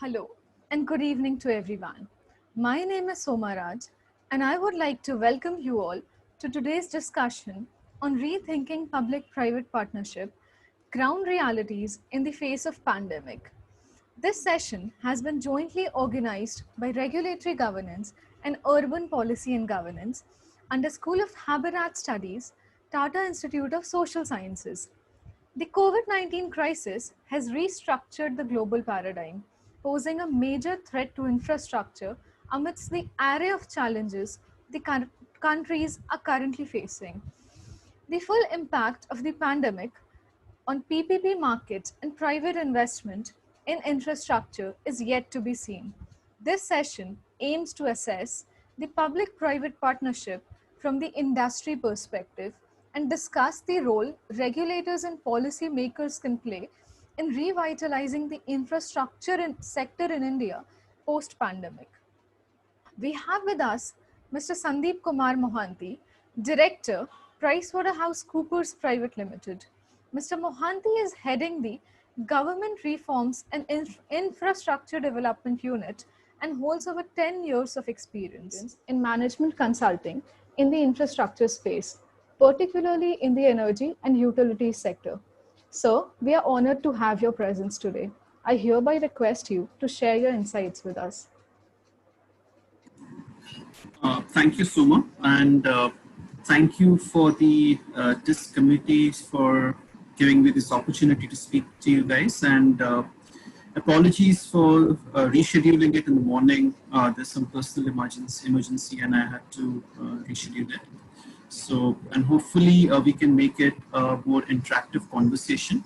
Hello and good evening to everyone. My name is Soma Raj and I would like to welcome you all to today's discussion on rethinking public-private partnership, ground realities in the face of pandemic. This session has been jointly organized by Regulatory Governance and Urban Policy and Governance under School of Habitat Studies, Tata Institute of Social Sciences. The COVID-19 crisis has restructured the global paradigm, posing a major threat to infrastructure amidst the array of challenges the countries are currently facing. The full impact of the pandemic on PPP markets and private investment in infrastructure is yet to be seen. This session aims to assess the public-private partnership from the industry perspective and discuss the role regulators and policy makers can play in revitalizing the infrastructure sector in India post-pandemic. We have with us Mr. Sandeep Kumar Mohanty, Director, PricewaterhouseCoopers Private Limited. Mr. Mohanty is heading the Government Reforms and Infrastructure Development Unit and holds over 10 years of experience in management consulting in the infrastructure space, particularly in the energy and utilities sector. Sir, we are honored to have your presence today. I hereby request you to share your insights with us. Thank you, Suma, and thank you for the DIS committee for giving me this opportunity to speak to you guys. And apologies for rescheduling it in the morning. There's some personal emergency, and I had to reschedule it. So, and hopefully we can make it a more interactive conversation.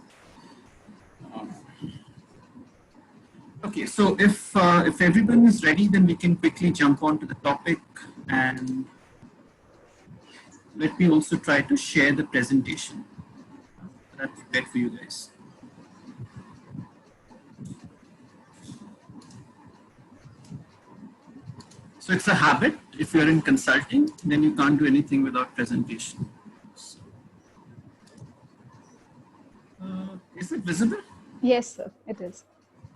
Okay, so if everyone is ready, then we can quickly jump on to the topic, and let me also try to share the presentation that I've prepared for you guys. So it's a habit. If you're in consulting, then you can't do anything without presentation. So, is it visible? Yes, sir, it is.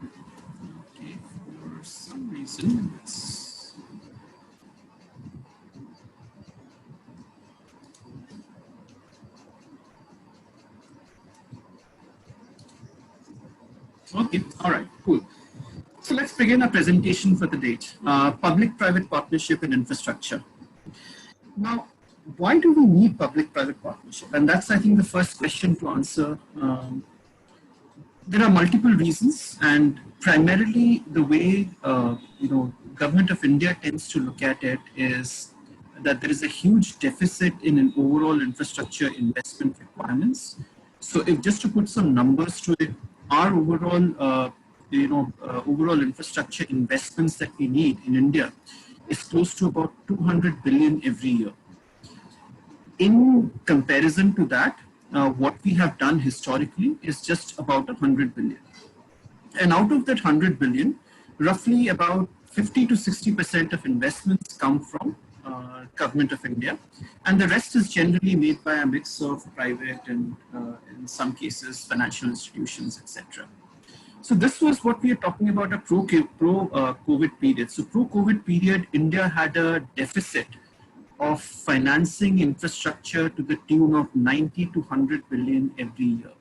Okay, for some reason it's okay. All right, cool. So let's begin our presentation for the date. Public-private partnership in infrastructure. Now, why do we need public-private partnership? And that's, I think, the first question to answer. There are multiple reasons, and primarily the way Government of India tends to look at it is that there is a huge deficit in an overall infrastructure investment requirements. So, if just to put some numbers to it, our overall overall infrastructure investments that we need in India is close to about 200 billion every year. In comparison to that, what we have done historically is just about 100 billion. And out of that 100 billion, roughly about 50 to 60% of investments come from Government of India, and the rest is generally made by a mix of private and in some cases financial institutions, etc. So this was what we are talking about, a pro-COVID period. So pro-COVID period, India had a deficit of financing infrastructure to the tune of 90 to 100 billion every year.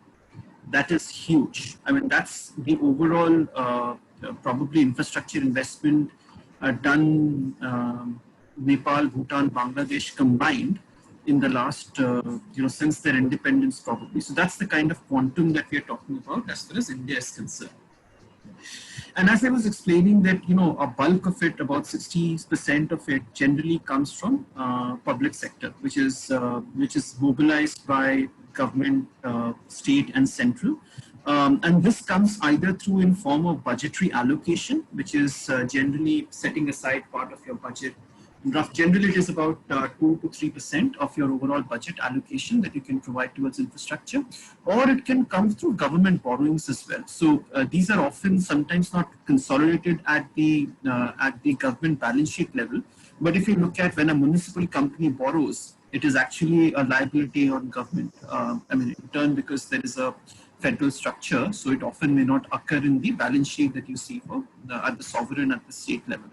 That is huge. I mean, that's the overall probably infrastructure investment done Nepal, Bhutan, Bangladesh combined in the last, since their independence probably. So that's the kind of quantum that we are talking about as far as India is concerned. And as I was explaining that, a bulk of it, about 60% of it generally comes from public sector, which is mobilized by government, state and central. And this comes either through in form of budgetary allocation, which is generally setting aside part of your budget. Generally, it is about 2 to 3% of your overall budget allocation that you can provide towards infrastructure, or it can come through government borrowings as well. So these are often sometimes not consolidated at the government balance sheet level, But if you look at when a municipal company borrows, it is actually a liability on government. I mean, in turn, because there is a federal structure, so it often may not occur in the balance sheet that you see for at the sovereign, at the state level.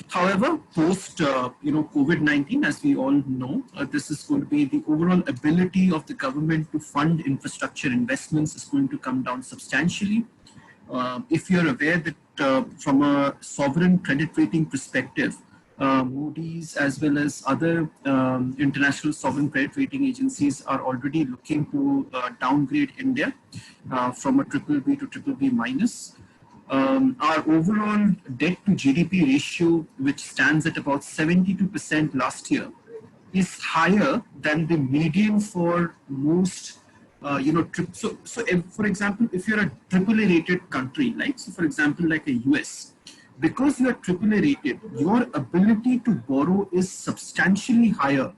However, post COVID-19, as we all know, this is going to be the overall ability of the government to fund infrastructure investments is going to come down substantially. If you're aware that from a sovereign credit rating perspective, Moody's as well as other international sovereign credit rating agencies are already looking to downgrade India from a triple B to triple B minus. Our overall debt to GDP ratio, which stands at about 72% last year, is higher than the median for most, for example, if you're a AAA rated country, like, so for example, like a US, because you are AAA rated, your ability to borrow is substantially higher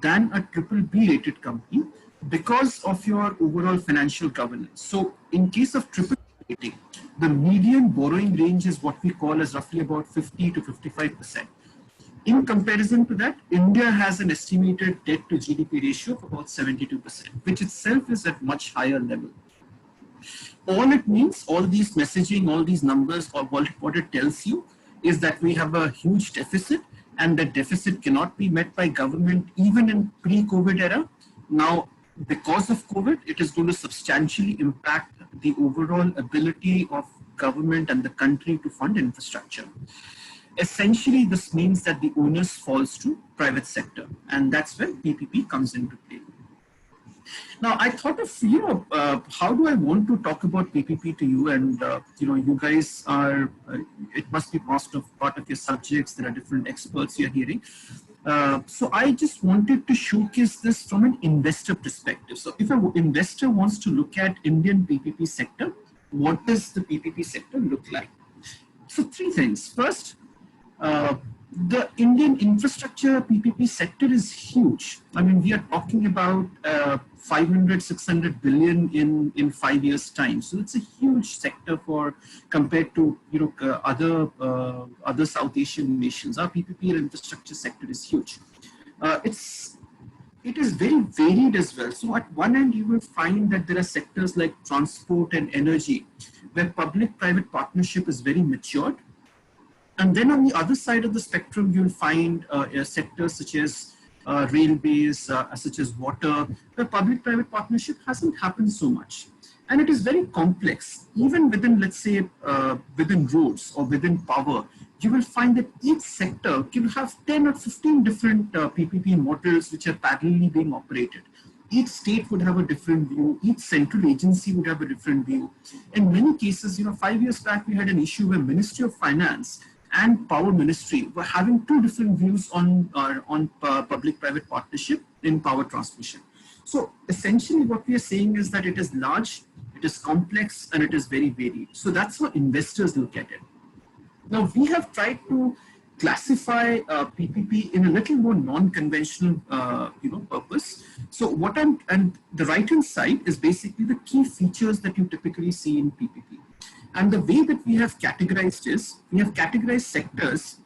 than a triple B rated company because of your overall financial governance. So in case of triple B rating, the median borrowing range is what we call as roughly about 50 to 55%. In comparison to that, India has an estimated debt to GDP ratio of about 72%, which itself is at much higher level. All it means, all these messaging, all these numbers, or what it tells you is that we have a huge deficit, and that deficit cannot be met by government even in pre-COVID era. Now, because of COVID, it is going to substantially impact the overall ability of government and the country to fund infrastructure. Essentially, this means that the onus falls to private sector, and that's where PPP comes into play. Now, I thought of, how do I want to talk about PPP to you? And, you guys are, it must be part of your subjects. There are different experts you're hearing. So I just wanted to showcase this from an investor perspective. So if an investor wants to look at Indian PPP sector, what does the PPP sector look like? So three things. First, the Indian infrastructure PPP sector is huge. I mean, we are talking about 500, 600 billion in 5 years' time. So it's a huge sector for compared to other South Asian nations. Our PPP and infrastructure sector is huge. It is very varied as well. So at one end, you will find that there are sectors like transport and energy, where public-private partnership is very matured. And then on the other side of the spectrum, you'll find sectors such as railways, such as water, where public-private partnership hasn't happened so much. And it is very complex. Even within, let's say, within roads or within power, you will find that each sector can have 10 or 15 different PPP models which are parallelly being operated. Each state would have a different view. Each central agency would have a different view. In many cases, 5 years back, we had an issue where Ministry of Finance and Power Ministry were having two different views on public-private partnership in power transmission. So essentially what we are saying is that it is large, it is complex, and it is very varied. So that's how investors look at it. Now we have tried to classify PPP in a little more non-conventional purpose. So and the right-hand side is basically the key features that you typically see in PPP. And the way that we have categorized is, we have categorized sectors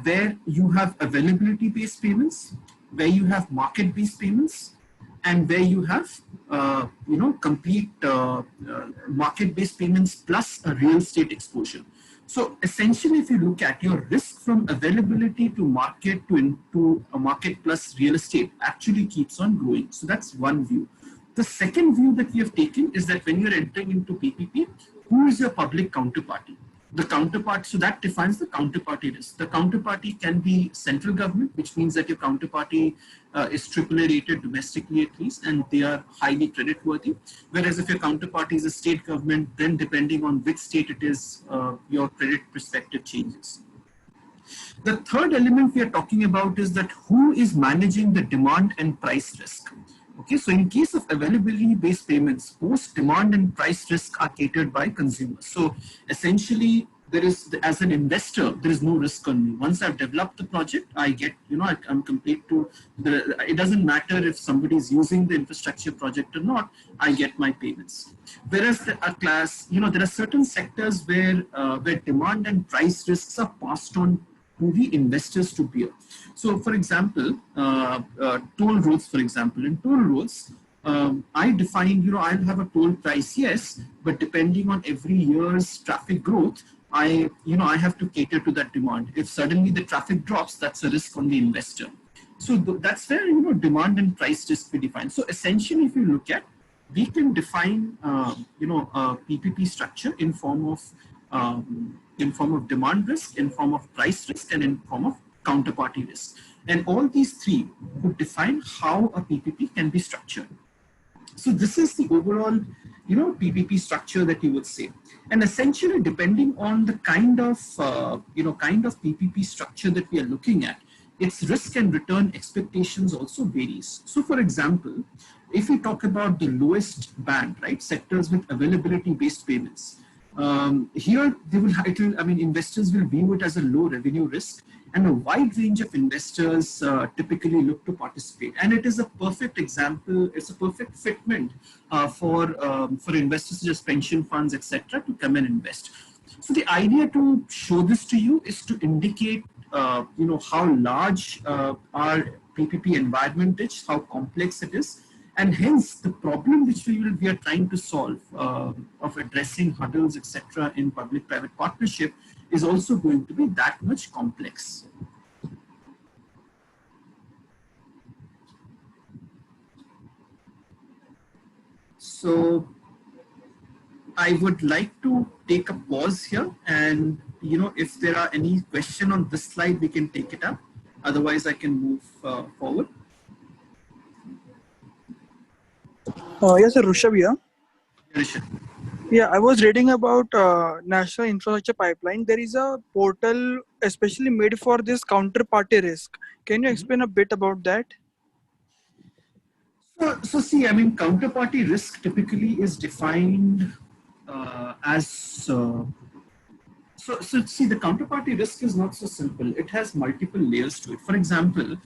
where you have availability-based payments, where you have market-based payments, and where you have, complete market-based payments plus a real estate exposure. So essentially, if you look at your risk from availability to market to into a market plus real estate actually keeps on growing. So that's one view. The second view that we have taken is that when you're entering into PPP, who is your public counterparty? The counterpart, so that defines the counterparty risk. The counterparty can be central government, which means that your counterparty is AAA rated domestically at least, and they are highly creditworthy. Whereas if your counterparty is a state government, then depending on which state it is, your credit perspective changes. The third element we are talking about is that who is managing the demand and price risk. Okay, so in case of availability-based payments, both demand and price risk are catered by consumers. So essentially, there is, as an investor, there is no risk on me. Once I've developed the project, I get, I'm complete to it doesn't matter if somebody is using the infrastructure project or not, I get my payments. Whereas there are certain sectors where demand and price risks are passed on to the investors to bear. So, for example, toll roads, for example, in toll roads, I define, I'll have a toll price, yes, but depending on every year's traffic growth, I have to cater to that demand. If suddenly the traffic drops, that's a risk on the investor. So that's where, demand and price risk we define. So essentially, if you look at, we can define, a PPP structure in form of demand risk, in form of price risk, and in form of counterparty risk. And all these three would define how a PPP can be structured. So this is the overall, PPP structure that you would say. And essentially, depending on the kind of PPP structure that we are looking at, its risk and return expectations also varies. So, for example, if we talk about the lowest band, right, sectors with availability-based payments, here investors will view it as a low revenue risk, and a wide range of investors typically look to participate. And it is a perfect example, it's a perfect fitment for investors such as pension funds, etc., to come and invest. So the idea to show this to you is to indicate, how large our PPP environment is, how complex it is, and hence the problem which we are trying to solve of addressing hurdles, etc., in public-private partnership is also going to be that much complex. So I would like to take a pause here, and if there are any question on this slide, we can take it up. Otherwise, I can move forward. Yes, sir, Rushabh here. Rishabh. Yeah, I was reading about National Infrastructure Pipeline. There is a portal especially made for this counterparty risk. Can you explain a bit about that? So see, counterparty risk typically is defined as so see, the counterparty risk is not so simple. It has multiple layers to it. For example,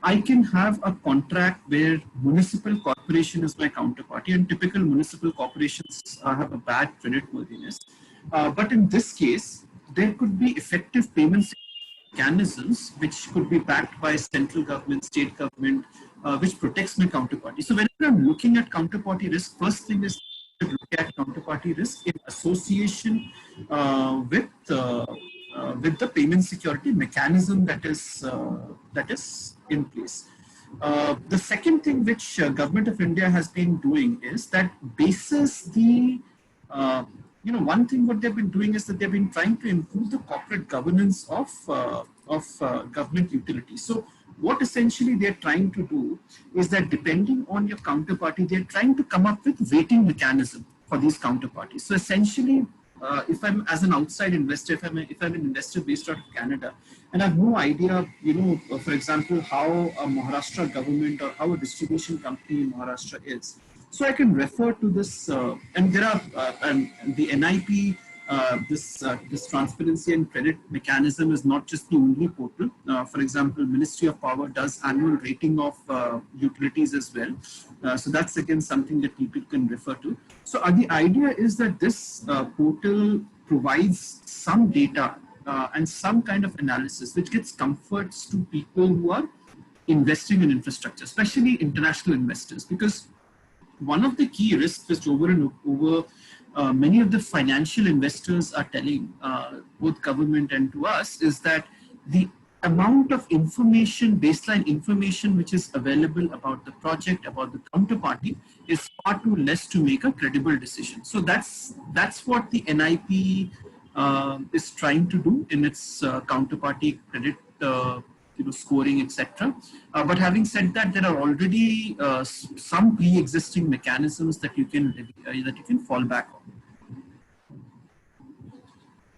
I can have a contract where municipal corporation is my counterparty, and typical municipal corporations have a bad creditworthiness. But in this case, there could be effective payments mechanisms which could be backed by central government, state government, which protects my counterparty. So whenever I'm looking at counterparty risk, first thing is to look at counterparty risk in association with the payment security mechanism that is in place. The second thing which Government of India has been doing is that basis the one thing what they've been doing is that they've been trying to improve the corporate governance of government utilities. So what essentially they're trying to do is that depending on your counterparty, they're trying to come up with weighting mechanism for these counterparties. So essentially, if I'm as an outside investor, if I'm an investor based out of Canada, and I have no idea, for example, how a Maharashtra government or how a distribution company in Maharashtra is. So I can refer to this, and there are the NIP. This transparency and credit mechanism is not just the only portal. For example, Ministry of Power does annual rating of utilities as well. So that's again something that people can refer to. So the idea is that this portal provides some data and some kind of analysis which gets comforts to people who are investing in infrastructure, especially international investors, because one of the key risks which over many of the financial investors are telling both government and to us is that the amount of information, baseline information which is available about the project, about the counterparty, is far too less to make a credible decision. So that's what the NIP is trying to do in its counterparty credit scoring, etc. But having said that, there are already some pre-existing mechanisms that you can fall back on.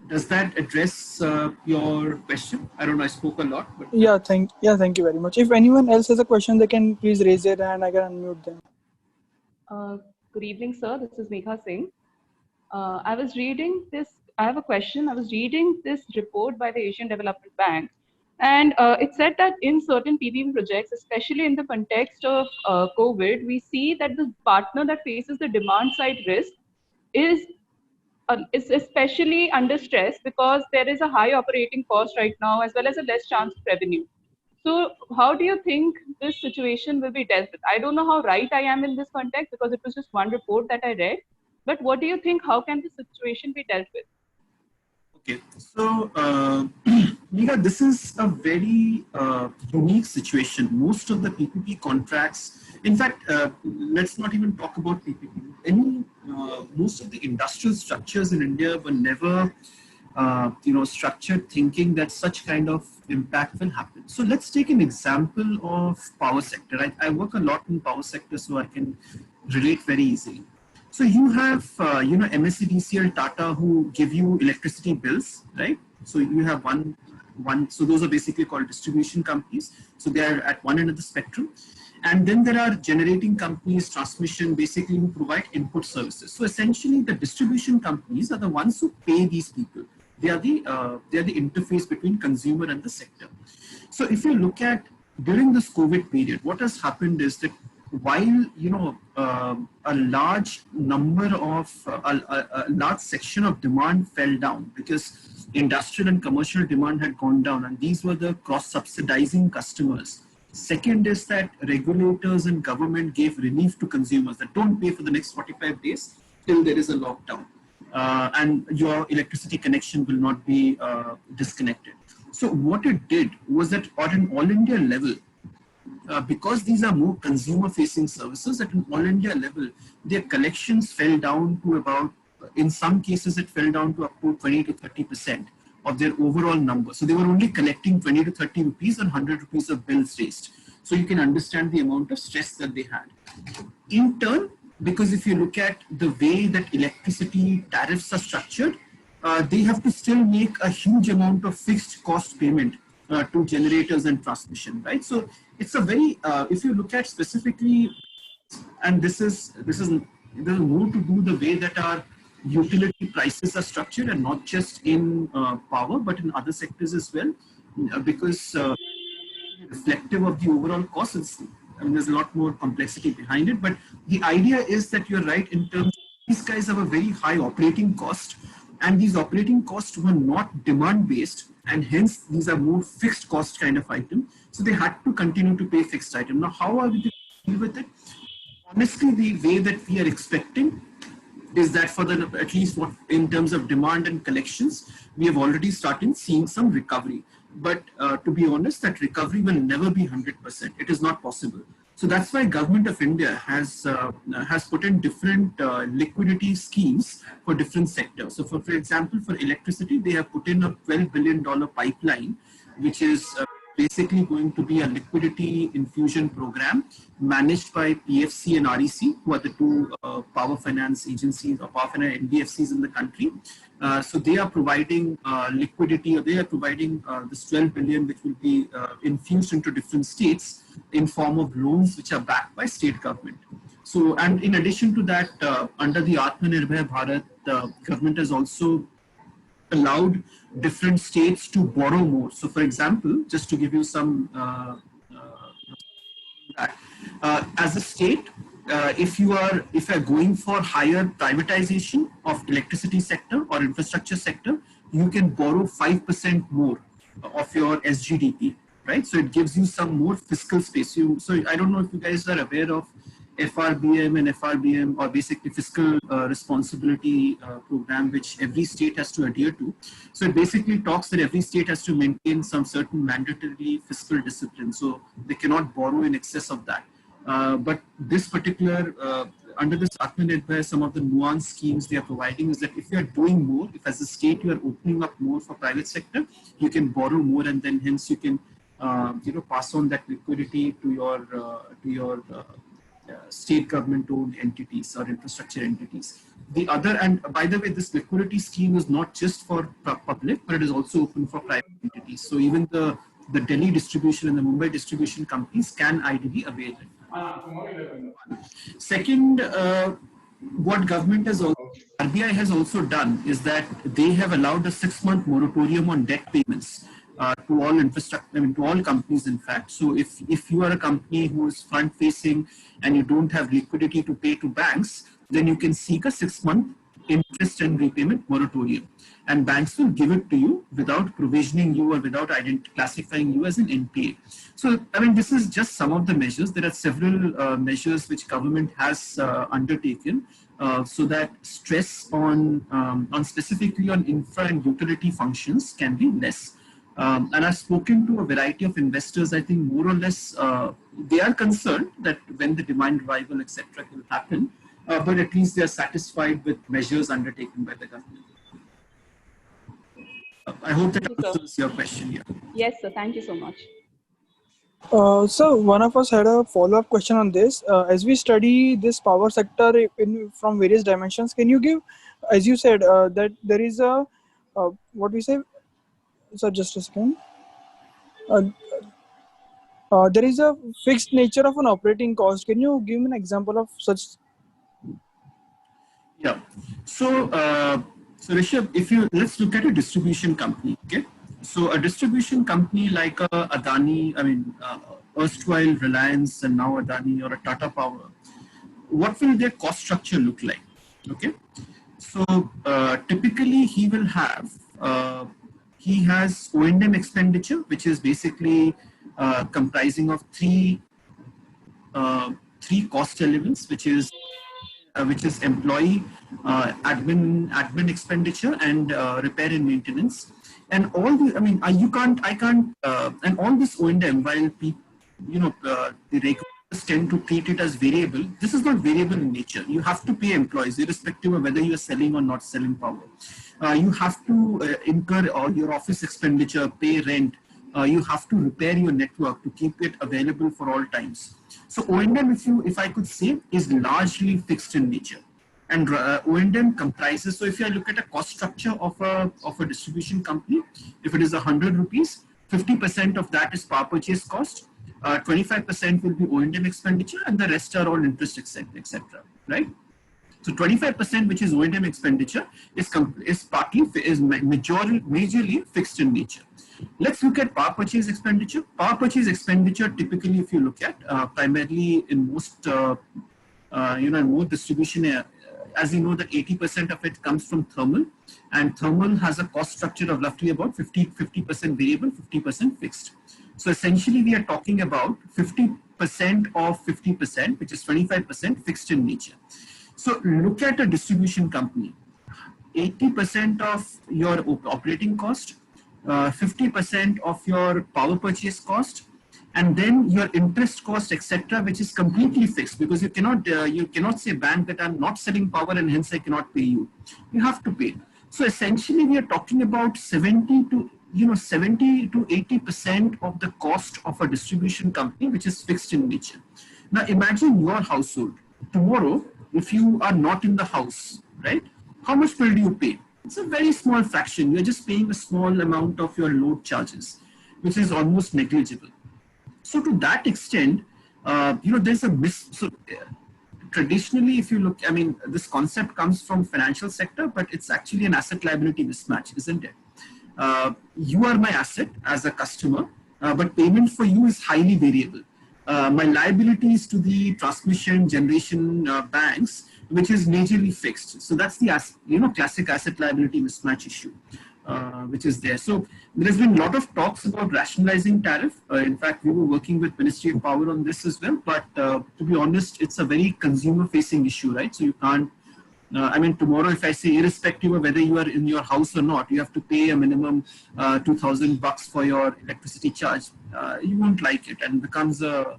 Does that address your question? I don't know, I spoke a lot. But Thank you very much. If anyone else has a question, they can please raise their hand. I can unmute them. Good evening, sir. This is Megha Singh. I have a question. I was reading this report by the Asian Development Bank, and it said that in certain PPP projects, especially in the context of COVID, we see that the partner that faces the demand side risk is is especially under stress because there is a high operating cost right now as well as a less chance of revenue. So how do you think this situation will be dealt with? I don't know how right I am in this context because it was just one report that I read. But what do you think? How can this situation be dealt with? Okay, so Megha, this is a very unique situation. Most of the PPP contracts, in fact, let's not even talk about PPP. Most of the industrial structures in India were never, structured thinking that such kind of impact will happen. So let's take an example of power sector. I work a lot in power sector, so I can relate very easily. So you have, MSCDCL, Tata, who give you electricity bills, right? So you have one. So those are basically called distribution companies. So they are at one end of the spectrum. And then there are generating companies, transmission, basically who provide input services. So essentially the distribution companies are the ones who pay these people. They are the interface between consumer and the sector. So if you look at during this COVID period, what has happened is that while a large number of a large section of demand fell down because industrial and commercial demand had gone down, and these were the cross-subsidizing customers. Second is that regulators and government gave relief to consumers that don't pay for the next 45 days till there is a lockdown, and your electricity connection will not be disconnected. So what it did was that at an all India level, because these are more consumer-facing services, at an all-India level, their collections fell down to about, in some cases, it fell down to up to 20 to 30% of their overall number. So they were only collecting 20 to 30 rupees and 100 rupees of bills raised. So you can understand the amount of stress that they had. In turn, because if you look at the way that electricity tariffs are structured, they have to still make a huge amount of fixed cost payment to generators and transmission, right? So it's a very, if you look at specifically, and this is more to do the way that our utility prices are structured, and not just in power, but in other sectors as well, because reflective of the overall costs. I mean, there's a lot more complexity behind it, but the idea is that you're right in terms of these guys have a very high operating cost, and these operating costs were not demand based, and hence these are more fixed cost kind of item. So they had to continue to pay fixed item. Now, how are we to deal with it? Honestly, the way that we are expecting is that for the, at least what in terms of demand and collections, we have already started seeing some recovery. But to be honest, that recovery will never be 100%. It is not possible. So that's why Government of India has put in different liquidity schemes for different sectors. So for example, for electricity, they have put in a $12 billion pipeline, which is basically going to be a liquidity infusion program managed by PFC and REC, who are the two power finance agencies or power finance NBFCs in the country. So they are providing liquidity, or they are providing this 12 billion, which will be infused into different states in form of loans, which are backed by state government. So, and in addition to that, under the Atmanirbhar Bharat, the government has also allowed different states to borrow more. So, for example, just to give you some, as a state, if you are going for higher privatization of electricity sector or infrastructure sector, you can borrow 5% more of your SGDP, right? So it gives you some more fiscal space. So I don't know if you guys are aware of FRBM and FRBM, or basically fiscal responsibility program, which every state has to adhere to. So it basically talks that every state has to maintain some certain mandatory fiscal discipline. So they cannot borrow in excess of that. But this particular, under this Atmanirbhar, some of the nuanced schemes they are providing is that if you are doing more, if as a state you are opening up more for private sector, you can borrow more, and then hence you can, pass on that liquidity to your state government-owned entities or infrastructure entities. The other, and by the way, this liquidity scheme is not just for public, but it is also open for private entities. So even the Delhi distribution and the Mumbai distribution companies can ideally avail it. Second, what government has also, RBI has also done is that they have allowed a 6-month moratorium on debt payments to all infrastructure, to all companies, in fact. So if you are a company who is front facing and you don't have liquidity to pay to banks, then you can seek a 6-month interest and repayment moratorium. And banks will give it to you without provisioning you or without classifying you as an NPA. So, I mean, this is just some of the measures. There are several measures which government has undertaken so that stress on specifically on infra and utility functions can be less. And I've spoken to a variety of investors. I think more or less they are concerned that when the demand revival, etc., will happen, but at least they are satisfied with measures undertaken by the government. I hope that answers your question here. Yes, sir. Thank you so much. So one of us had a follow-up question on this. As we study this power sector from various dimensions, can you give, as you said, that there is a what we say? So just a second. There is a fixed nature of an operating cost. Can you give me an example of such? Yeah. So, Rishabh, let's look at a distribution company. Okay. So, a distribution company like Adani, erstwhile Reliance and now Adani or a Tata Power, what will their cost structure look like? Okay. So, typically he will have. He has O&M expenditure, which is basically comprising of three cost elements, which is employee, admin expenditure, and repair and maintenance. And all the, and all this O&M, while the regulators tend to treat it as variable, this is not variable in nature. You have to pay employees, irrespective of whether you are selling or not selling power. You have to incur all your office expenditure, pay rent. You have to repair your network to keep it available for all times. So O&M, if I could say, is largely fixed in nature. And O&M comprises, so if you look at a cost structure of a distribution company, if it is 100 rupees, 50% of that is power purchase cost, 25% will be O&M expenditure, and the rest are all interest, etc. Right? So 25%, which is O&M expenditure, is majorly fixed in nature. Let's look at power purchase expenditure. Power purchase expenditure, typically, if you look at primarily in most, in most distribution, as you know, that 80% of it comes from thermal, and thermal has a cost structure of roughly about 50% variable, 50% fixed. So essentially, we are talking about 50% of 50%, which is 25% fixed in nature. So look at a distribution company, 80% of your operating cost, 50% of your power purchase cost, and then your interest cost, etc., which is completely fixed, because you cannot say, bank, that I'm not selling power and hence I cannot pay you. You have to pay. So essentially, we are talking about 70 to 80% of the cost of a distribution company, which is fixed in nature. Now imagine your household tomorrow. If you are not in the house, right, how much will you pay? It's a very small fraction. You're just paying a small amount of your load charges, which is almost negligible. So to that extent, there's a traditionally, if you look, this concept comes from financial sector, but it's actually an asset liability mismatch, isn't it? You are my asset as a customer, but payment for you is highly variable. My liabilities to the transmission generation banks, which is majorly fixed. So that's the classic asset liability mismatch issue, which is there. So there has been a lot of talks about rationalizing tariff. In fact, we were working with Ministry of Power on this as well. But to be honest, it's a very consumer-facing issue, right? So you can't. Tomorrow, if I say, irrespective of whether you are in your house or not, you have to pay a minimum $2,000 for your electricity charge. You won't like it, and it becomes a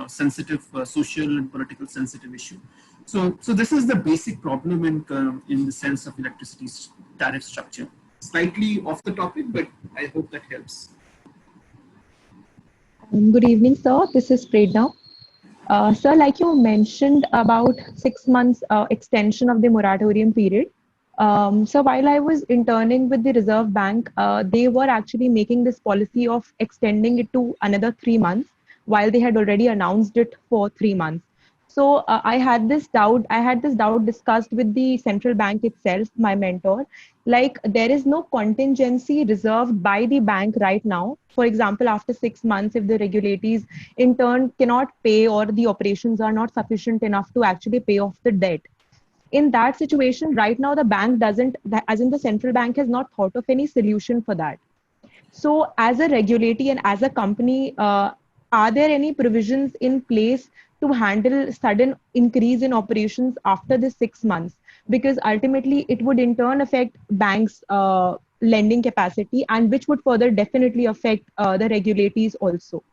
sensitive, social and political sensitive issue. So this is the basic problem in the sense of electricity tariff structure. Slightly off the topic, but I hope that helps. Good evening, sir. This is Prerna. Sir, like you mentioned about 6 months extension of the moratorium period. So while I was interning with the Reserve Bank, they were actually making this policy of extending it to another 3 months, while they had already announced it for 3 months. So I had this doubt discussed with the central bank itself, my mentor, like there is no contingency reserved by the bank right now. For example, after 6 months, if the regulators in turn cannot pay or the operations are not sufficient enough to actually pay off the debt. In that situation, right now the bank doesn't, as in the central bank has not thought of any solution for that. So as a regulatory and as a company, are there any provisions in place to handle sudden increase in operations after the 6 months? Because ultimately it would in turn affect banks' lending capacity, and which would further definitely affect the regulators also.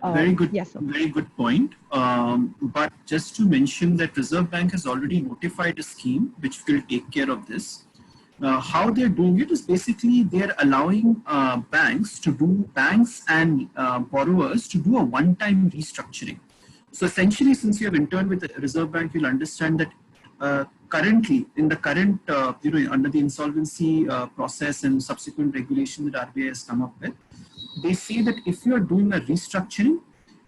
Very good, Yes, sir. very good point. But just to mention that Reserve Bank has already notified a scheme which will take care of this. How they're doing it is basically they're allowing banks and borrowers to do a one-time restructuring. So essentially, since you have interned with the Reserve Bank, you'll understand that currently, in the current, under the insolvency process and subsequent regulation that RBI has come up with, they say that if you are doing a restructuring,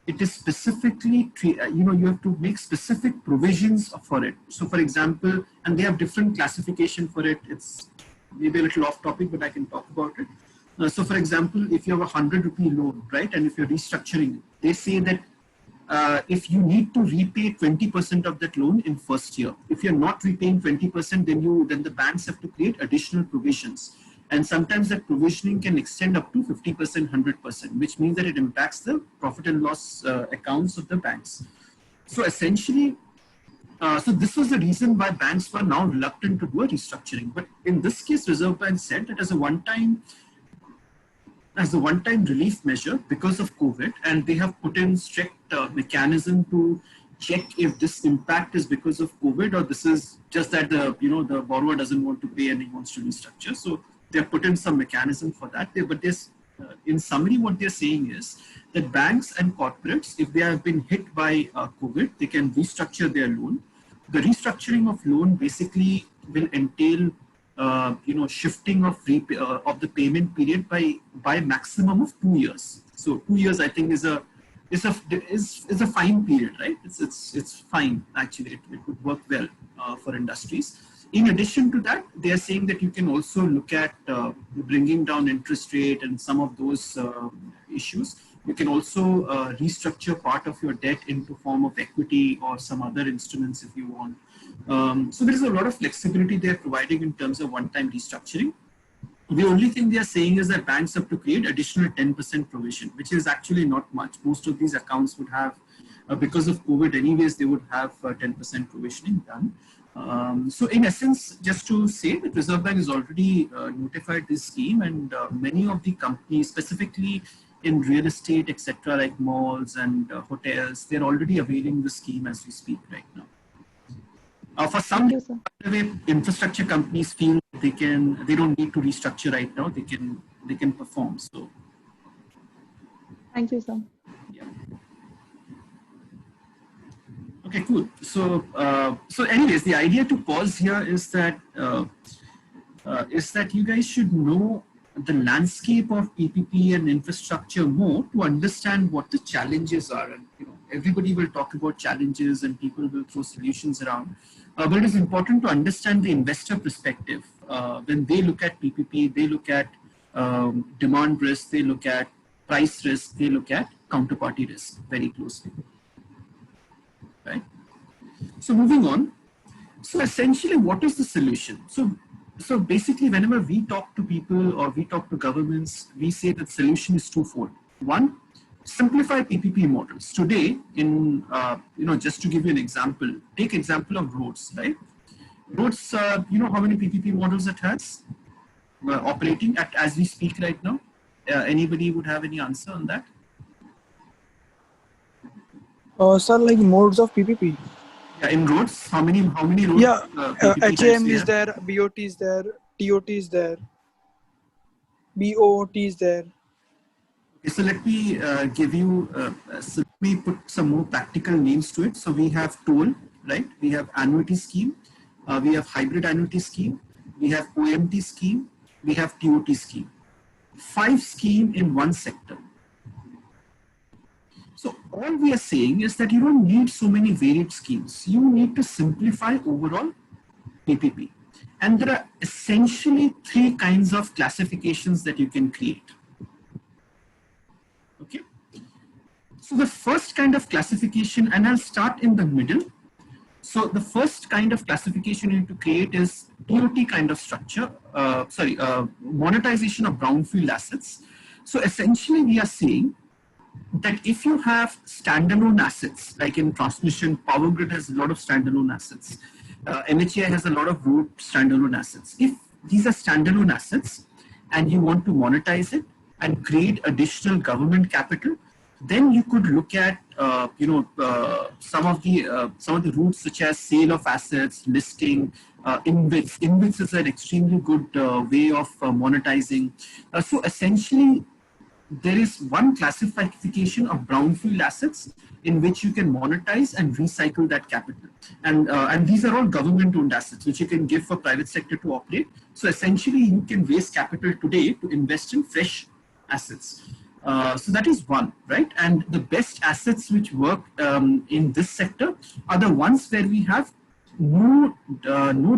it is specifically, you have to make specific provisions for it. So for example, and they have different classification for it. It's maybe a little off topic, but I can talk about it. So for example, if you have a 100 rupee loan, right, and if you're restructuring, they say that if you need to repay 20% of that loan in first year, if you're not repaying 20%, then the banks have to create additional provisions. And sometimes that provisioning can extend up to 50%, 100%, which means that it impacts the profit and loss accounts of the banks. So essentially, so this was the reason why banks were now reluctant to do a restructuring. But in this case, Reserve Bank said that as a one-time relief measure because of COVID, and they have put in strict mechanism to check if this impact is because of COVID or this is just that the borrower doesn't want to pay and he wants to restructure. So they have put in some mechanism for that. But in summary, what they're saying is that banks and corporates, if they have been hit by COVID, they can restructure their loan. The restructuring of loan basically will entail shifting of the payment period by maximum of 2 years. So 2 years, I think, is a fine period, right? It's fine actually. It would work well for industries. In addition to that, they are saying that you can also look at bringing down interest rate and some of those issues. You can also restructure part of your debt into form of equity or some other instruments if you want. So there is a lot of flexibility they are providing in terms of one-time restructuring. The only thing they are saying is that banks have to create additional 10% provision, which is actually not much. Most of these accounts would have, because of COVID anyways, they would have 10% provisioning done. So in essence, just to say that Reserve Bank has already notified this scheme, and many of the companies, specifically in real estate, etc., like malls and hotels, they're already availing the scheme as we speak right now. For some infrastructure companies feel they don't need to restructure right now. They can perform. So, Thank you, sir. Yeah. Okay, cool. So, anyways, the idea to pause here is that you guys should know the landscape of PPP and infrastructure more to understand what the challenges are. And everybody will talk about challenges and people will throw solutions around. But it is important to understand the investor perspective. When they look at PPP, they look at demand risk, they look at price risk, they look at counterparty risk very closely. Right? So moving on. So essentially, what is the solution? So basically, whenever we talk to people or we talk to governments, we say that solution is twofold. One, simplify PPP models. Today, just to give you an example, take example of roads, right? Roads, how many PPP models it has operating as we speak right now? Anybody would have any answer on that? Sir, like modes of PPP. Yeah, in roads, how many roads? Yeah, HAM is there, BOT is there, TOT is there, BOT is there. Okay, so let me give you, so let me put some more practical names to it. So we have toll, right? We have annuity scheme, we have hybrid annuity scheme, we have OMT scheme, we have TOT scheme. 5 schemes in one sector. So all we are saying is that you don't need so many varied schemes. You need to simplify overall PPP. And there are essentially 3 kinds of classifications that you can create. Okay. So the first kind of classification, and I'll start in the middle. So the first kind of classification you need to create is TOT kind of structure, monetization of brownfield assets. So essentially we are saying that if you have standalone assets, like in transmission, Power Grid has a lot of standalone assets. MHI has a lot of road standalone assets. If these are standalone assets and you want to monetize it and create additional government capital, then you could look at some of the routes such as sale of assets, listing, InvITs. InvITs is an extremely good way of monetizing. So essentially, there is one classification of brownfield assets in which you can monetize and recycle that capital. And these are all government-owned assets, which you can give for private sector to operate. So essentially, you can raise capital today to invest in fresh assets. So that is one, right? And the best assets which work in this sector are the ones where we have no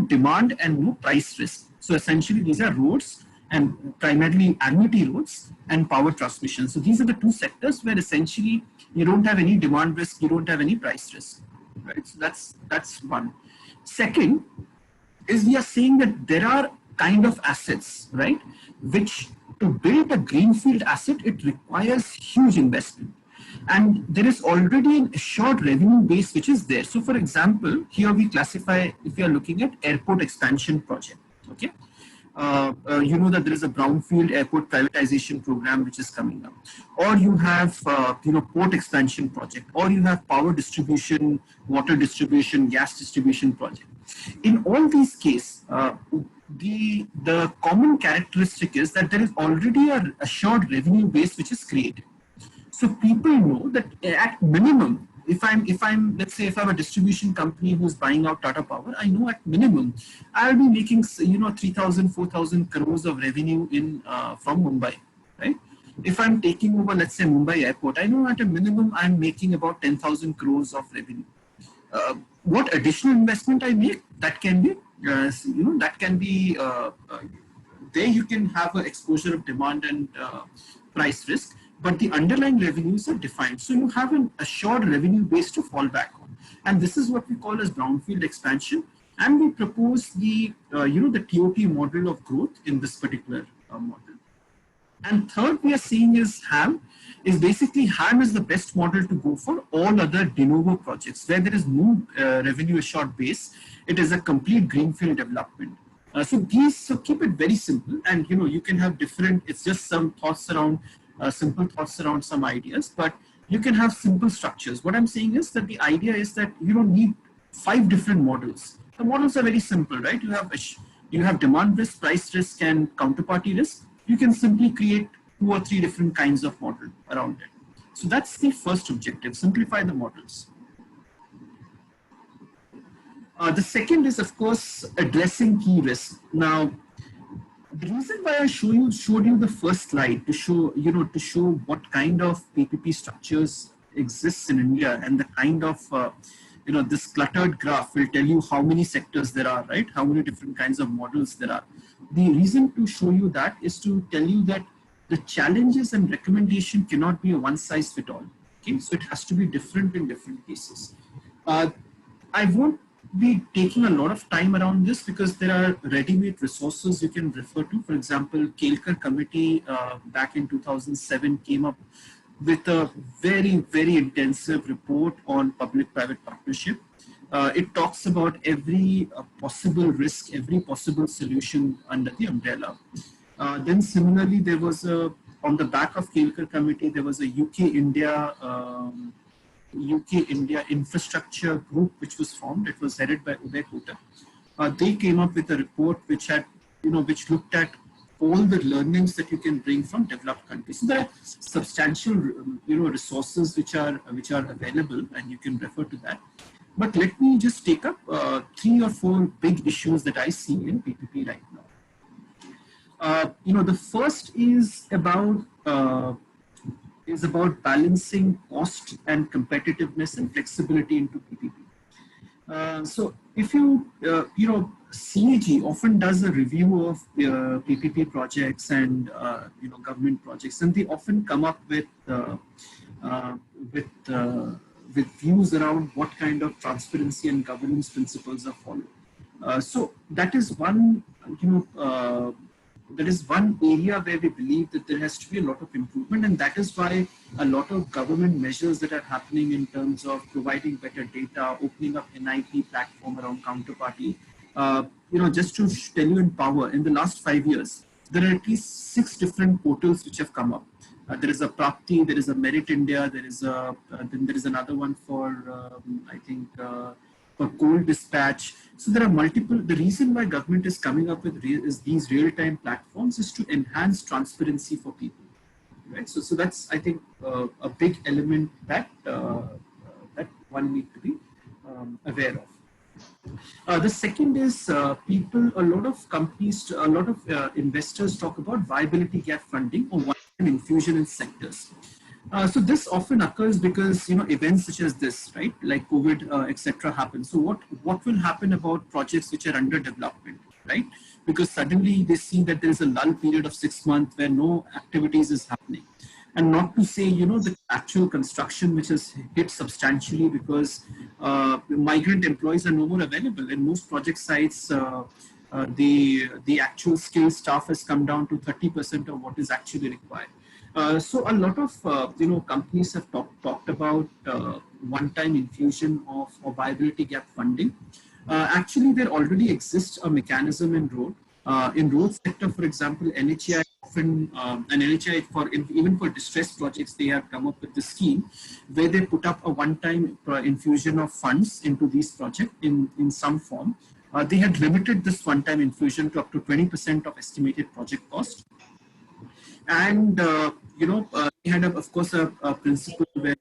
demand and no price risk. So essentially, these are roads, and primarily annuity roads and power transmission. So these are the two sectors where essentially you don't have any demand risk, you don't have any price risk, right? So that's one. Second is we are saying that there are kind of assets, right, which to build a greenfield asset, it requires huge investment. And there is already an assured revenue base which is there. So for example, here we classify, if you are looking at airport expansion project, okay? You know that there is a brownfield airport privatization program which is coming up, or you have port expansion project, or you have power distribution, water distribution, gas distribution project. In all these cases, the common characteristic is that there is already an assured revenue base which is created. So people know that at minimum, if I'm let's say if I'm a distribution company who's buying out Tata Power, I know at minimum I'll be making 3,000, 4,000 crores of revenue in from Mumbai, right? If I'm taking over, let's say Mumbai Airport, I know at a minimum I'm making about 10,000 crores of revenue. What additional investment I make, that can be there you can have an exposure of demand and price risk. But the underlying revenues are defined. So you have an assured revenue base to fall back on. And this is what we call as brownfield expansion. And we propose the TOT model of growth in this particular model. And third we are seeing is HAM. Is basically HAM is the best model to go for all other de novo projects where there is no revenue assured base. It is a complete greenfield development. So keep it very simple, and you can have different. It's just some thoughts around. Simple thoughts around some ideas, but you can have simple structures. What I'm saying is that the idea is that you don't need 5 different models. The models are very simple, right? You have demand risk, price risk, and counterparty risk. You can simply create 2 or 3 different kinds of model around it. So that's the first objective, simplify the models. The second is, of course, addressing key risks. Now, the reason why I showed you the first slide to show what kind of PPP structures exists in India, and the kind of this cluttered graph will tell you how many sectors there are, right? How many different kinds of models there are. The reason to show you that is to tell you that the challenges and recommendation cannot be a one size fit all. Okay, so it has to be different in different cases. I won't be taking a lot of time around this because there are ready-made resources you can refer to. For example, Kelkar committee back in 2007 came up with a very, very intensive report on public-private partnership. It talks about every possible risk, every possible solution under the umbrella. Then similarly, there was on the back of Kelkar committee, there was a UK-India infrastructure group which was formed. It was headed by Uday Kota. They came up with a report which had, which looked at all the learnings that you can bring from developed countries. So there are substantial, resources which are available, and you can refer to that. But let me just take up 3 or 4 big issues that I see in PPP right now. The first is about balancing cost and competitiveness and flexibility into PPP. So if you, CAG often does a review of PPP projects and, government projects, and they often come up with with views around what kind of transparency and governance principles are followed. So that is one, that is one area where we believe that there has to be a lot of improvement, and that is why a lot of government measures that are happening in terms of providing better data, opening up NIP platform around counterparty. Just to tell you in power, in the last 5 years, there are at least 6 different portals which have come up. There is a Prapti, there is a Merit India, there is a then there is another one for for coal dispatch. So there are multiple. The reason why government is coming up with these real-time platforms is to enhance transparency for people, right? So that's, I think, a big element that that one need to be aware of. The second is people. A lot of companies, a lot of investors talk about viability gap funding or one-time infusion in sectors. So this often occurs because events such as this, right, like COVID, etc., happen. So what will happen about projects which are under development, right? Because suddenly they see that there is a lull period of 6 months where no activities is happening, and not to say the actual construction which has hit substantially because migrant employees are no more available. In most project sites, the actual skilled staff has come down to 30% of what is actually required. So a lot of companies have talked about one-time infusion of viability gap funding. Actually, there already exists a mechanism in road. In road sector, for example, NHAI often and NHAI even for distressed projects, they have come up with this scheme where they put up a one-time infusion of funds into these projects in some form. They had limited this one-time infusion to up to 20% of estimated project cost. And they had, of course, a principle where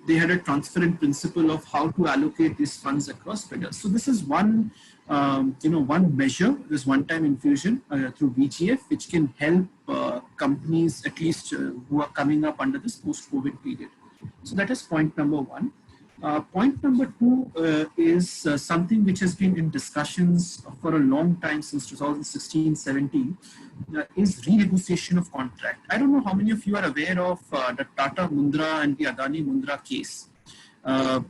they had a transparent principle of how to allocate these funds across bidders. So this is one, one measure, this one-time infusion through VGF, which can help companies, at least who are coming up under this post-COVID period. So that is point number one. Point number two is something which has been in discussions for a long time, since 2016-17, is renegotiation of contract. I don't know how many of you are aware of the Tata Mundra and the Adani Mundra case.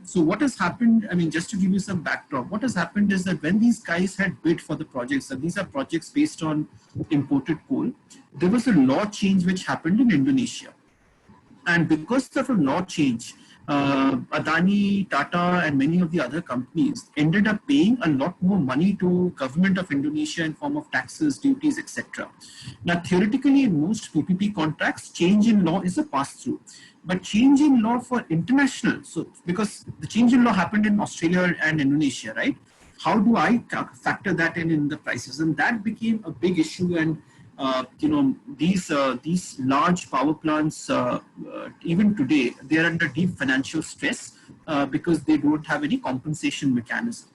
So what has happened, I mean, just to give you some backdrop, what has happened is that when these guys had bid for the projects, and these are projects based on imported coal, there was a law change which happened in Indonesia. And because of a law change, Adani, Tata, and many of the other companies ended up paying a lot more money to government of Indonesia in form of taxes, duties, etc. Now, theoretically, in most PPP contracts, change in law is a pass-through. But change in law for international, so because the change in law happened in Australia and Indonesia, right? How do I factor that in the prices? And that became a big issue. And these large power plants, even today, they are under deep financial stress because they don't have any compensation mechanism.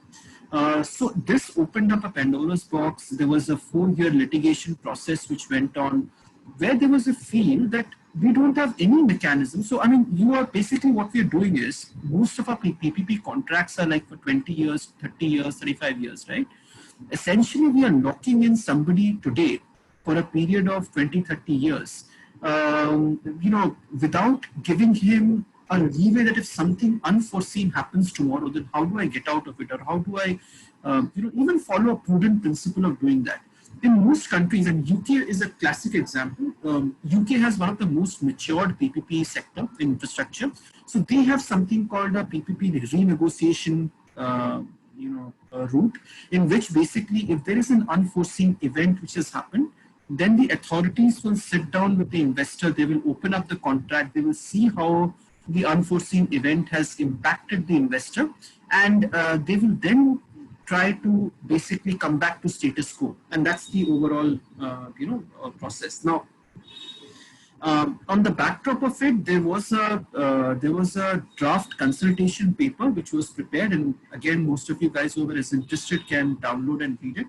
So this opened up a Pandora's box. There was a 4-year litigation process which went on, where there was a feel that we don't have any mechanism. So, I mean, basically what we're doing is, most of our PPP contracts are like for 20 years, 30 years, 35 years, right? Essentially, we are locking in somebody today for a period of 20, 30 years, without giving him a leeway that if something unforeseen happens tomorrow, then how do I get out of it? Or how do I, even follow a prudent principle of doing that? In most countries, and UK is a classic example, UK has one of the most matured PPP sector in infrastructure. So they have something called a PPP renegotiation route, in which basically if there is an unforeseen event which has happened, then the authorities will sit down with the investor, they will open up the contract, they will see how the unforeseen event has impacted the investor, and they will then try to basically come back to status quo. And that's the overall, process. Now, on the backdrop of it, there was a draft consultation paper which was prepared, and again, most of you guys who are interested can download and read it.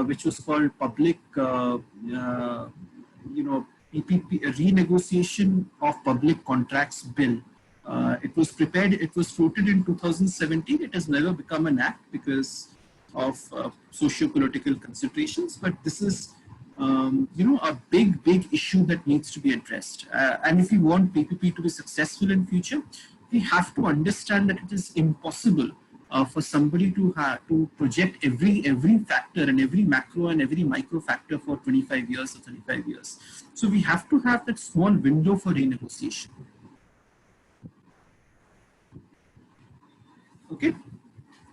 Which was called Public, PPP, Renegotiation of Public Contracts Bill. It was prepared, it was floated in 2017. It has never become an act because of socio-political considerations, but this is a big issue that needs to be addressed. And if we want PPP to be successful in future, we have to understand that it is impossible for somebody to project every factor and every macro and every micro factor for 25 years or 35 years. So we have to have that small window for renegotiation. Okay.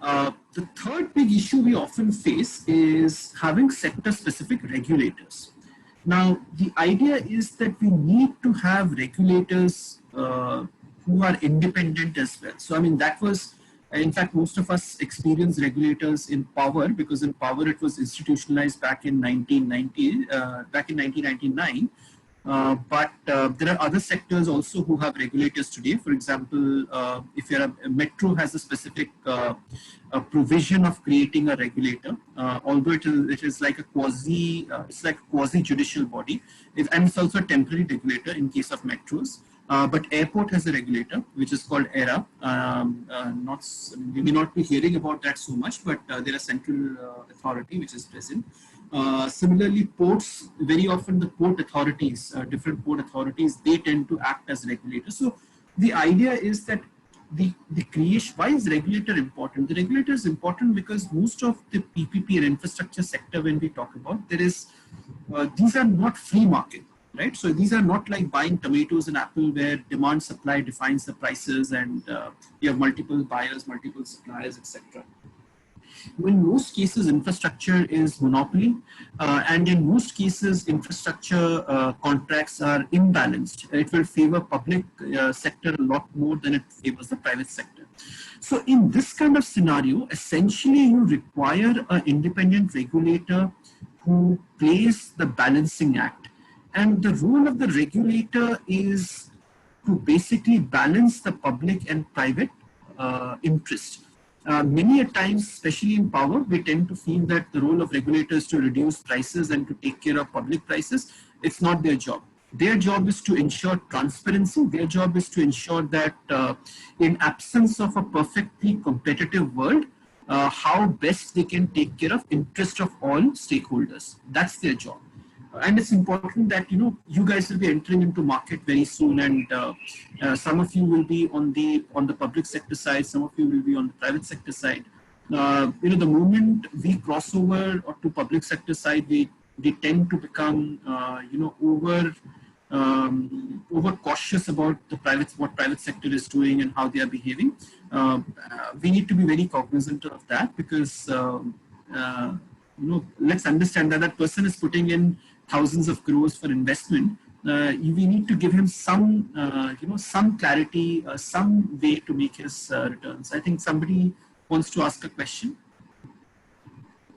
The third big issue we often face is having sector-specific regulators. Now, the idea is that we need to have regulators who are independent as well. So, I mean, that was, in fact, most of us experienced regulators in power, because in power it was institutionalized back in 1999. But there are other sectors also who have regulators today. For example, if you're a metro has a specific provision of creating a regulator, although it is like a quasi judicial body, and it's also a temporary regulator in case of metros. But airport has a regulator which is called ERA. We may not be hearing about that so much, but there is a central authority which is present. Similarly, ports, very often the port authorities, different port authorities, they tend to act as regulators. So the idea is that the creation, why is regulator important? The regulator is important because most of the PPP and infrastructure sector, when we talk about, these are not free market, right? So these are not like buying tomatoes and apple where demand supply defines the prices and you have multiple buyers, multiple suppliers, etc. In most cases, infrastructure is monopoly, and in most cases, infrastructure contracts are imbalanced. It will favor public sector a lot more than it favors the private sector. So in this kind of scenario, essentially you require an independent regulator who plays the balancing act. And the role of the regulator is to basically balance the public and private interest. Many a times, especially in power, we tend to feel that the role of regulators to reduce prices and to take care of public prices. It's not their job. Their job is to ensure transparency. Their job is to ensure that in absence of a perfectly competitive world, how best they can take care of interest of all stakeholders. That's their job. And it's important that, you guys will be entering into market very soon, and some of you will be on the public sector side, some of you will be on the private sector side. The moment we cross over or to public sector side, we tend to become, over cautious about what private sector is doing and how they are behaving. We need to be very cognizant of that, because let's understand that that person is putting in thousands of crores for investment. We need to give him some, some clarity, some way to make his returns. I think somebody wants to ask a question.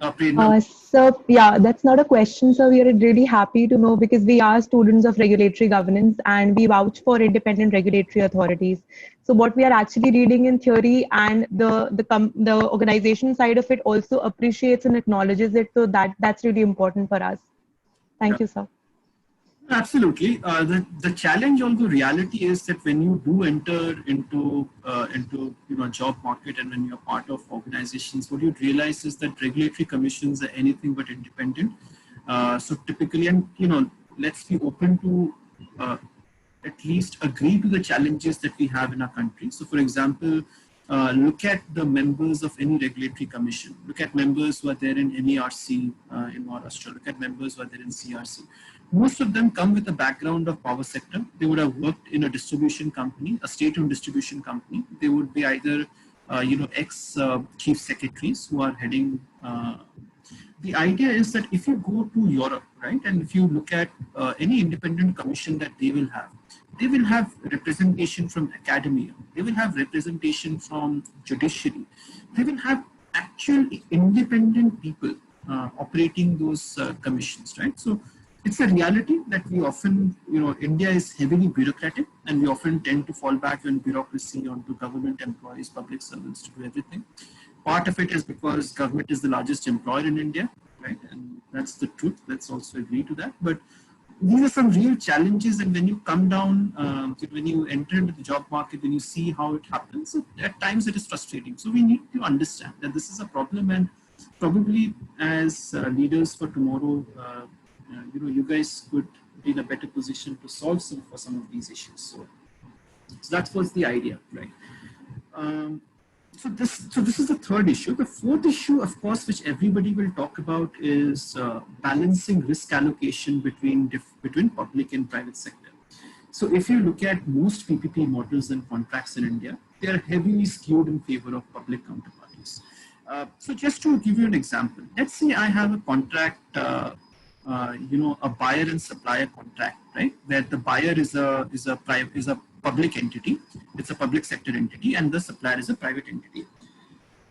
So yeah, that's not a question. So we are really happy to know, because we are students of regulatory governance and we vouch for independent regulatory authorities. So what we are actually reading in theory, and the organization side of it also appreciates and acknowledges it. So that's really important for us. Thank you, sir. Absolutely. The challenge on the reality is that when you do enter into job market, and when you're part of organizations, what you'd realize is that regulatory commissions are anything but independent. So typically, and let's be open to at least agree to the challenges that we have in our country. So for example, look at the members of any regulatory commission. Look at members who are there in MERC in Maharashtra. Look at members who are there in CRC. Most of them come with a background of power sector. They would have worked in a distribution company, a state-owned distribution company. They would be either, ex-chief secretaries who are heading. The idea is that if you go to Europe, right, and if you look at any independent commission that they will have representation from academia. They will have representation from judiciary. They will have actual independent people operating those commissions, right? So it's a reality that we often, India is heavily bureaucratic, and we often tend to fall back on bureaucracy, onto government employees, public servants to do everything. Part of it is because government is the largest employer in India, right? And that's the truth. Let's also agree to that. But these are some real challenges, and when you come down, when you enter into the job market, when you see how it happens, at times it is frustrating. So we need to understand that this is a problem, and probably as leaders for tomorrow, you guys could be in a better position to solve some of these issues. So that was the idea, right? So this is the third issue. The fourth issue, of course, which everybody will talk about, is balancing risk allocation between public and private sector. So if you look at most PPP models and contracts in India, they are heavily skewed in favor of public counterparties. So just to give you an example, let's say I have a contract, a buyer and supplier contract, right? Where the buyer is a public entity, it's a public sector entity, and the supplier is a private entity.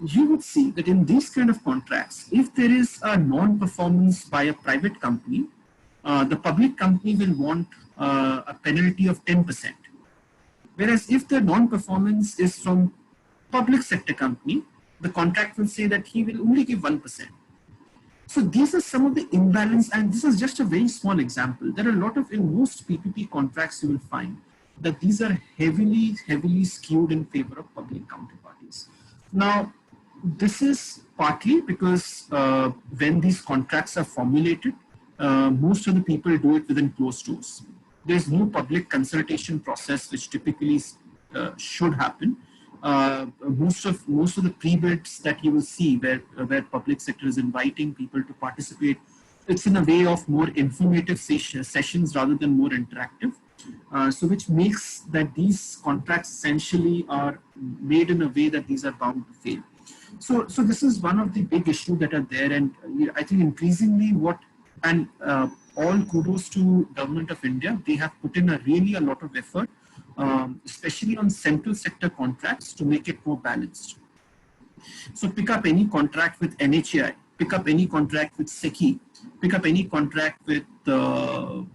You would see that in these kind of contracts, if there is a non-performance by a private company, the public company will want a penalty of 10%. Whereas if the non-performance is from public sector company, the contract will say that he will only give 1%. So these are some of the imbalance, and this is just a very small example. There are a lot of, in most PPP contracts, you will find that these are heavily skewed in favor of public counterparties. Now, this is partly because when these contracts are formulated, most of the people do it within closed doors. There's no public consultation process, which typically should happen. Most of the pre-bids that you will see where public sector is inviting people to participate, it's in a way of more informative sessions rather than more interactive. So which makes that these contracts essentially are made in a way that these are bound to fail. So this is one of the big issues that are there, and I think increasingly all kudos to Government of India. They have put in a lot of effort, especially on central sector contracts, to make it more balanced. So pick up any contract with NHAI, pick up any contract with SECI, pick up any contract with Power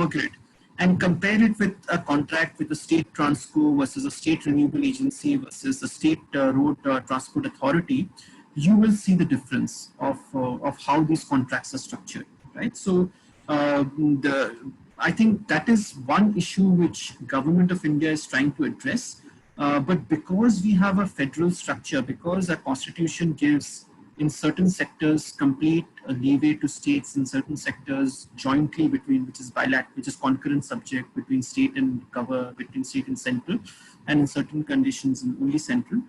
Grid, and compare it with a contract with the state Transco versus a state renewable agency versus the state road transport authority. You will see the difference of how these contracts are structured, right? So I think that is one issue which Government of India is trying to address. But because we have a federal structure, because our constitution gives in certain sectors complete leeway to states, in certain sectors jointly which is concurrent subject between state and between state and central, and in certain conditions only central,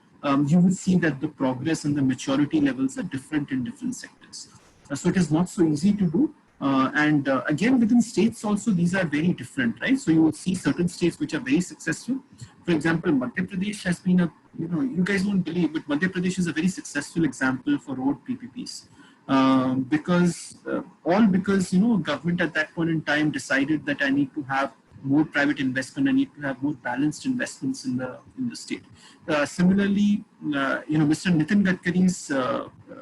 you will see that the progress and the maturity levels are different in different sectors. So it is not so easy to do. Again, within states also, these are very different, right? So you will see certain states which are very successful. For example, Madhya Pradesh has been you guys won't believe, but Madhya Pradesh is a very successful example for road PPPs. Because government at that point in time decided that I need to have more private investment, I need to have more balanced investments in the state. Similarly, Mr. Nitin Gadkari's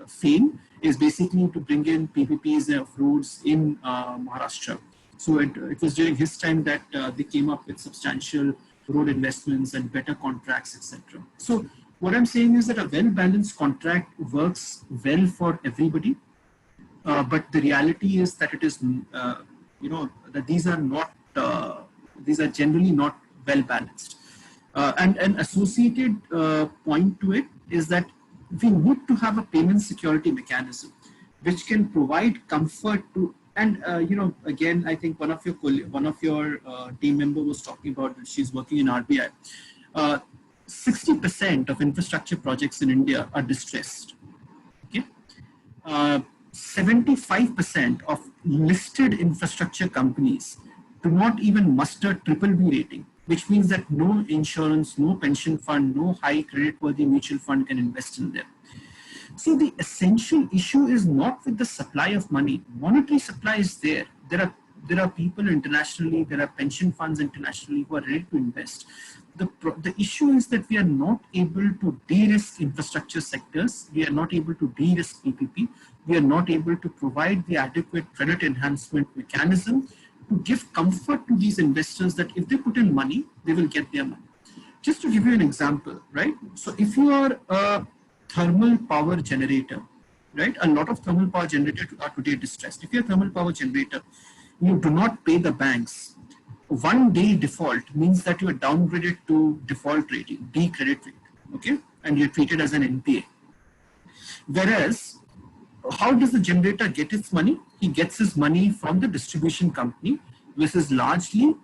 fame is basically to bring in PPPs of roads in Maharashtra. So it was during his time that they came up with substantial road investments and better contracts, etc. So what I'm saying is that a well-balanced contract works well for everybody, but the reality is that it is, that these are generally not well balanced. And an associated point to it is that we need to have a payment security mechanism which can provide comfort to, and again, I think one of your team member was talking about that she's working in RBI. 60% of infrastructure projects in India are distressed. Okay, 75% of listed infrastructure companies do not even muster BBB rating, which means that no insurance, no pension fund, no high credit-worthy mutual fund can invest in them. So the essential issue is not with the supply of money. Monetary supply is there. There are people internationally, there are pension funds internationally who are ready to invest. The issue is that we are not able to de-risk infrastructure sectors. We are not able to de-risk PPP. We are not able to provide the adequate credit enhancement mechanism to give comfort to these investors that if they put in money, they will get their money. Just to give you an example, right? So if you are a thermal power generator, right? A lot of thermal power generators are today distressed. If you're a thermal power generator, you do not pay the banks. 1 day default means that you are downgraded to default rating, D credit rate, okay? And you're treated as an NPA. Whereas how does the generator get its money? He gets his money from the distribution company, which is largely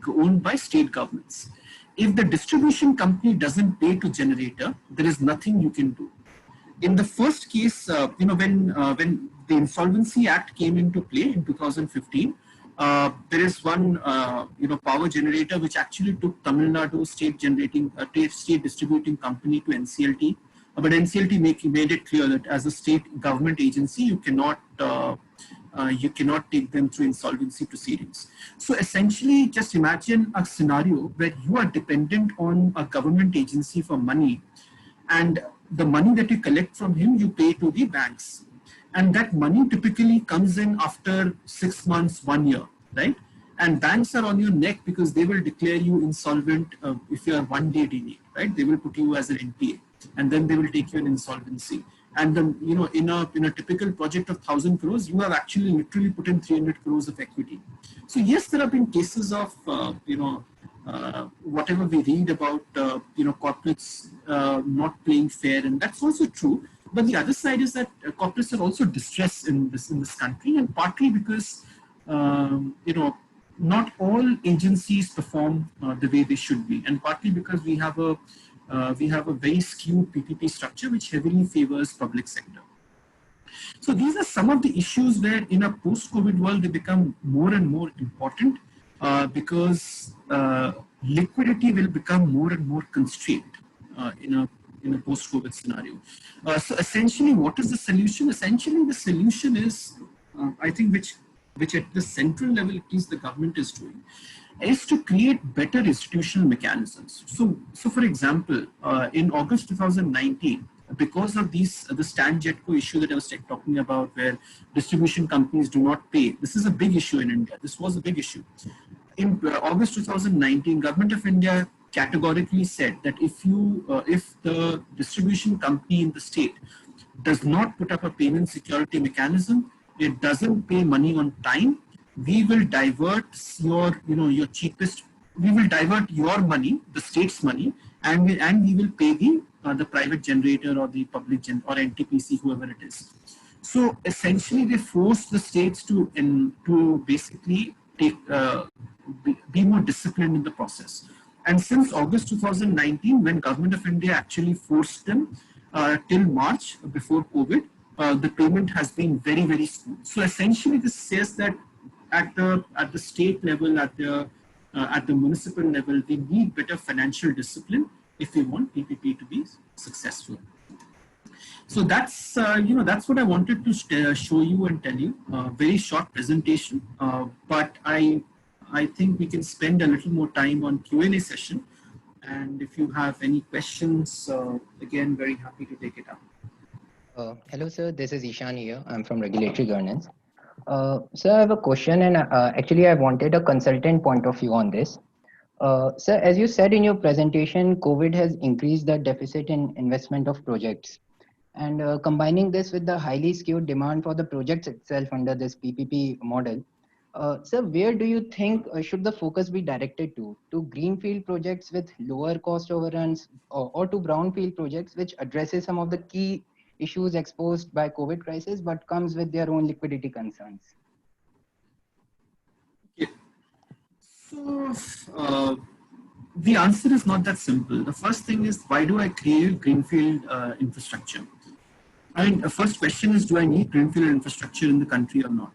owned by state governments. If the distribution company doesn't pay to generator, there is nothing you can do. In the first case, when the Insolvency Act came into play in 2015, there is one power generator which actually took Tamil Nadu state distributing company to NCLT. But NCLT made it clear that as a state government agency, you cannot take them through insolvency proceedings. So essentially, just imagine a scenario where you are dependent on a government agency for money, and the money that you collect from him, you pay to the banks. And that money typically comes in after 6 months, 1 year, right? And banks are on your neck because they will declare you insolvent if you are 1 day delayed, right? They will put you as an NPA, and then they will take you in insolvency. And then, in a typical project of 1,000 crores, you have actually literally put in 300 crores of equity. So yes, there have been cases of, whatever we read about, corporates not playing fair, and that's also true. But the other side is that corporates are also distressed in this country, and partly because, not all agencies perform the way they should be, and partly because we have a very skewed PPP structure which heavily favors public sector. So these are some of the issues where in a post-COVID world they become more and more important because liquidity will become more and more constrained in a post-COVID scenario. So essentially, what is the solution? Essentially, the solution is, I think, which at the central level, at least the government is doing, is to create better institutional mechanisms. So for example, in August 2019, because of the Stan Jetco issue that I was talking about, where distribution companies do not pay, this is a big issue in India. This was a big issue. In August 2019, Government of India categorically said that if the distribution company in the state does not put up a payment security mechanism, it doesn't pay money on time, we will divert your cheapest. We will divert your money, the state's money, and we will pay the private generator or the public or NTPC, whoever it is. So essentially, they force the states to basically be more disciplined in the process. And since August 2019, when Government of India actually forced them till March before COVID, the payment has been very, very smooth. So essentially, this says that at the state level, at the municipal level, they need better financial discipline if we want PPP to be successful. So that's what I wanted to show you and tell you. Very short presentation, but I think we can spend a little more time on Q&A session. And if you have any questions, again, very happy to take it up. Hello, sir. This is Ishan here. I'm from Regulatory Governance. Sir, I have a question, and actually I wanted a consultant point of view on this. Sir, as you said in your presentation, COVID has increased the deficit in investment of projects. And combining this with the highly skewed demand for the projects itself under this PPP model, sir, where do you think should the focus be directed to? To greenfield projects with lower cost overruns, or to brownfield projects which addresses some of the key issues exposed by COVID crisis, but comes with their own liquidity concerns? Okay. So the answer is not that simple. The first thing is, why do I create greenfield infrastructure? I mean, the first question is, do I need greenfield infrastructure in the country or not?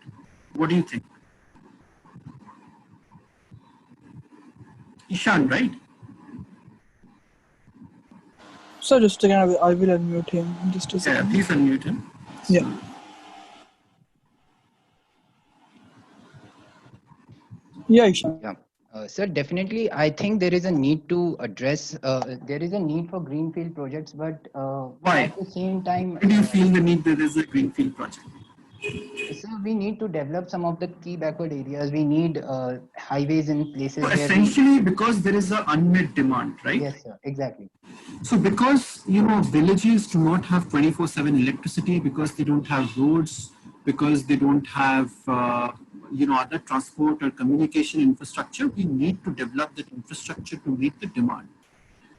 What do you think? Ishan, right? So just again, I will unmute him just a second. Yeah, please unmute him. Yeah. Yeah, Ishan. Yeah. Sir, definitely, I think there is a need to address, there is a need for greenfield projects, but Why? at the same time, Why do you feel the need that there is a greenfield project? sir, we need to develop some of the key backward areas. We need highways in places So where essentially, because there is an unmet demand, right? Yes, sir, exactly. So because, villages do not have 24/7 electricity, because they don't have roads, because they don't have, other transport or communication infrastructure, we need to develop that infrastructure to meet the demand.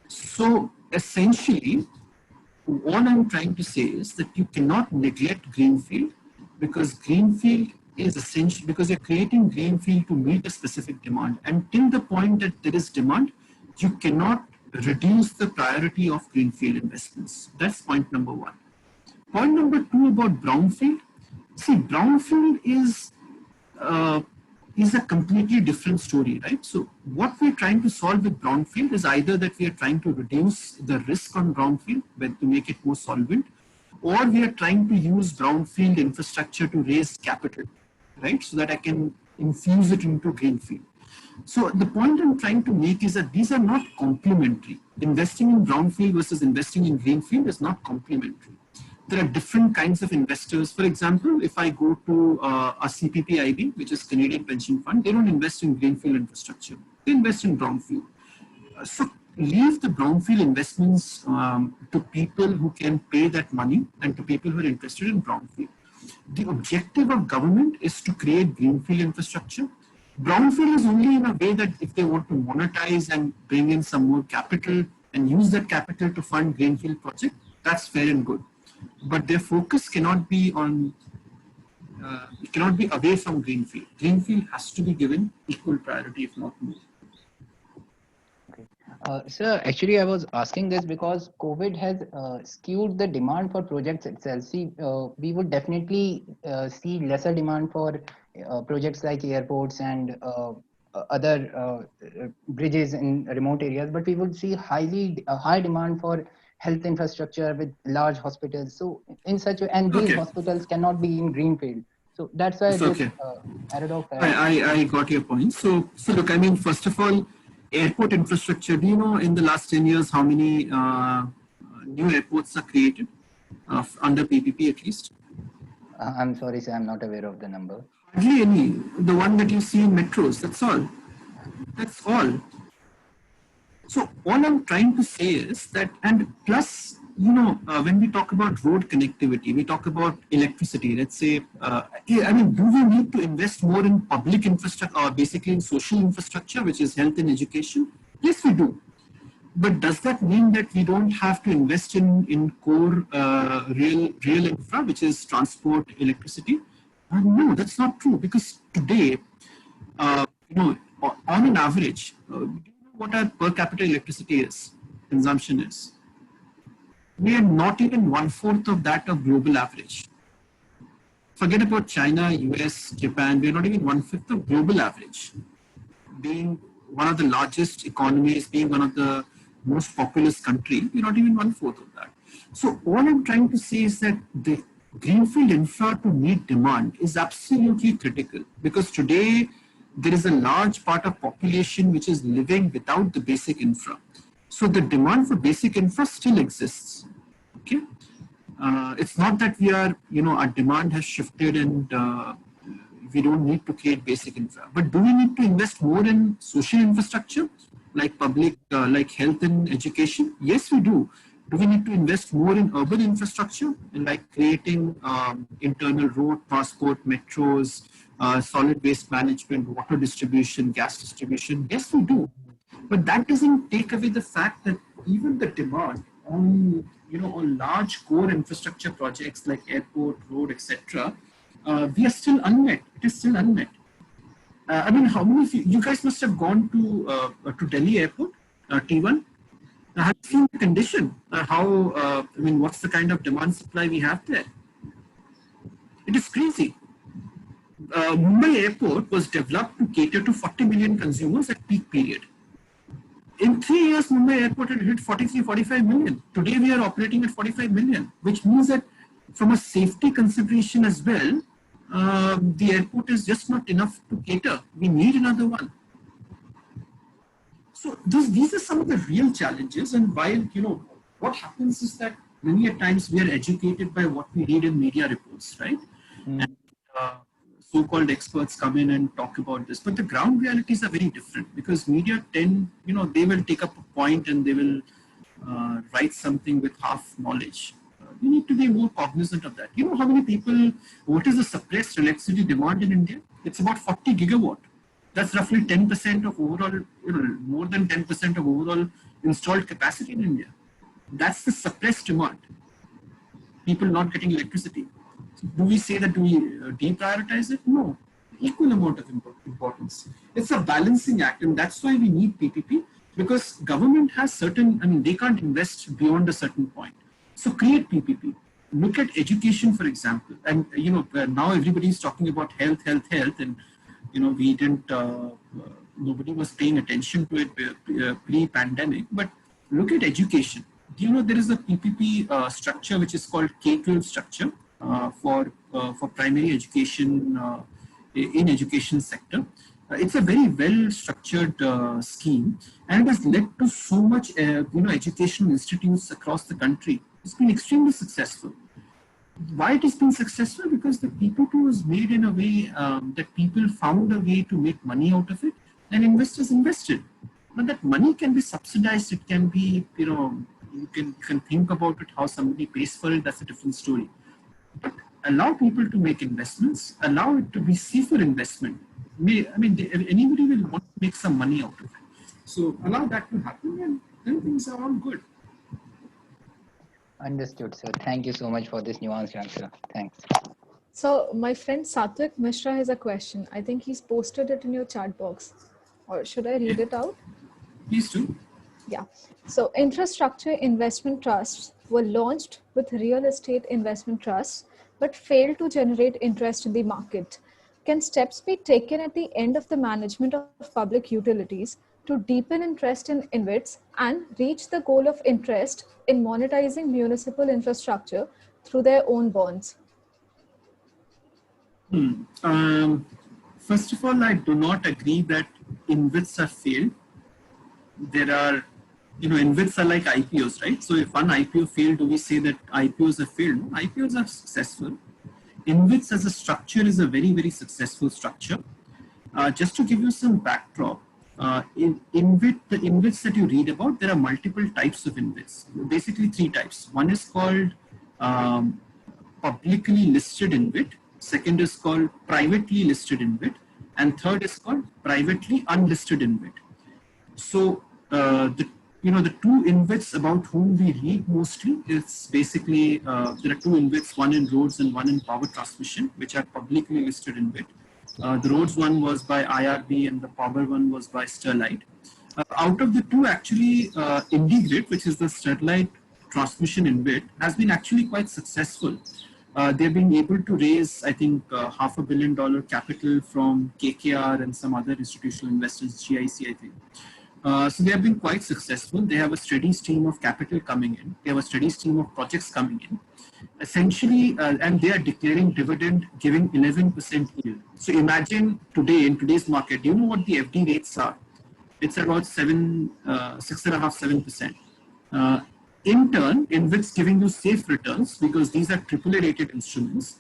So essentially, all I'm trying to say is that you cannot neglect greenfield, because greenfield is essential, because you're creating greenfield to meet a specific demand. And till the point that there is demand, you cannot reduce the priority of greenfield investments. That's point number one. Point number two about brownfield. See, brownfield is a completely different story, right? So what we're trying to solve with brownfield is either that we are trying to reduce the risk on brownfield to make it more solvent, or we are trying to use brownfield infrastructure to raise capital, right? So that I can infuse it into greenfield. So the point I'm trying to make is that these are not complementary. Investing in brownfield versus investing in greenfield is not complementary. There are different kinds of investors. For example, if I go to a CPPIB, which is Canadian Pension Fund, they don't invest in greenfield infrastructure. They invest in brownfield. So leave the brownfield investments to people who can pay that money and to people who are interested in brownfield. The objective of government is to create greenfield infrastructure. Brownfield is only in a way that if they want to monetize and bring in some more capital and use that capital to fund greenfield project, that's fair and good. But their focus cannot be on, it cannot be away from greenfield. Greenfield has to be given equal priority, if not more. Sir, actually, I was asking this because COVID has skewed the demand for projects itself. See, we would definitely see lesser demand for projects like airports and other bridges in remote areas, but we would see high demand for health infrastructure with large hospitals. So in such a, and these hospitals cannot be in greenfield. So that's why this paradox. I got your point. So look, I mean, first of all, airport infrastructure, do you know in the last 10 years how many new airports are created under PPP at least? I'm sorry, sir, I'm not aware of the number. Hardly any. The one that you see in metros, that's all. That's all. So all I'm trying to say is that, and plus, you know, when we talk about road connectivity, we talk about electricity, let's say, I mean, do we need to invest more in public infrastructure or basically in social infrastructure, which is health and education? Yes, we do. But does that mean that we don't have to invest in core real infra, which is transport, electricity? No, that's not true, because today, you know, on an average, what our per capita electricity consumption is. We are not even 1/4 of that of global average. Forget about China, US, Japan, we are not even 1/5 of global average. Being one of the largest economies, being one of the most populous country, we're not even 1/4 of that. So all I'm trying to say is that the greenfield infra to meet demand is absolutely critical, because today there is a large part of population which is living without the basic infra. So the demand for basic infra still exists. Okay, it's not that we are, you know, our demand has shifted and we don't need to create basic infra. But do we need to invest more in social infrastructure like public, like health and education? Yes, we do. Do we need to invest more in urban infrastructure and like creating internal road transport, metros, solid waste management, water distribution, gas distribution? Yes, we do. But that doesn't take away the fact that even the demand on, you know, on large core infrastructure projects like airport, road, etc., we are still unmet. It is still unmet. I mean, how many of you guys must have gone to Delhi Airport, T1? Have you seen the condition? I mean, what's the kind of demand supply we have there? It is crazy. Mumbai Airport was developed to cater to 40 million consumers at peak period. In 3 years, Mumbai Airport had hit 45 million. Today, we are operating at 45 million, which means that from a safety consideration as well, the airport is just not enough to cater. We need another one. So these are some of the real challenges. And while, you know, what happens is that many a times we are educated by what we read in media reports, right? And so-called experts come in and talk about this, but the ground realities are very different, because media tend, you know, they will take up a point and they will write something with half knowledge. We need to be more cognizant of that. You know how many people, what is the suppressed electricity demand in India? It's about 40 gigawatt. That's roughly 10% of overall, you know, more than 10% of overall installed capacity in India. That's the suppressed demand. People not getting electricity. So do we say that do we deprioritize it? No, equal amount of importance. It's a balancing act, and that's why we need PPP, because government has certain, I mean, they can't invest beyond a certain point. So create PPP. Look at education, for example, and now everybody is talking about health, and we didn't. Nobody was paying attention to it pre-pandemic, but look at education. Do you know there is a PPP structure which is called K-12 structure for primary education in education sector? It's a very well structured scheme, and it has led to so much educational institutes across the country. It's been extremely successful. Why it has been successful? Because the PPP was made in a way that people found a way to make money out of it, and investors invested. Now that money can be subsidized, it can be, you can think about it, how somebody pays for it, that's a different story. But allow people to make investments, allow it to be safer investment. Anybody will want to make some money out of it. So allow that to happen, and then things are all good. Understood, sir. Thank you so much for this nuanced answer. Thanks. So my friend Satvik Mishra has a question. I think he's posted it in your chat box. Or should I read it out? Please do. Yeah. So infrastructure investment trusts were launched with real estate investment trusts, but failed to generate interest in the market. Can steps be taken at the end of the management of public utilities to deepen interest in InvITs and reach the goal of interest in monetizing municipal infrastructure through their own bonds? First of all, I do not agree that InvITs have failed. There are, InvITs are like IPOs, right? So if one IPO failed, do we say that IPOs have failed? No, IPOs are successful. InvITs as a structure is a very, very successful structure. Just to give you some backdrop, the InvITs that you read about, there are multiple types of InvITs. Basically 3 types. One is called publicly listed InvIT. Second is called privately listed InvIT. And third is called privately unlisted InvIT. So the 2 InvITs about whom we read mostly is basically there are 2 InvITs, one in roads and one in power transmission, which are publicly listed InvIT. The roads one was by IRB and the power one was by Sterlite. Out of the 2, actually, IndiGrid, which is the Sterlite transmission InvIT, has been actually quite successful. They've been able to raise, I think, $500 million capital from KKR and some other institutional investors, GIC, I think. So they have been quite successful. They have a steady stream of capital coming in. They have a steady stream of projects coming in. Essentially, and they are declaring dividend, giving 11% yield. So imagine today, in today's market, do you know what the FD rates are? It's about 6.5–7%. In turn, InvITs giving you safe returns because these are AAA rated instruments,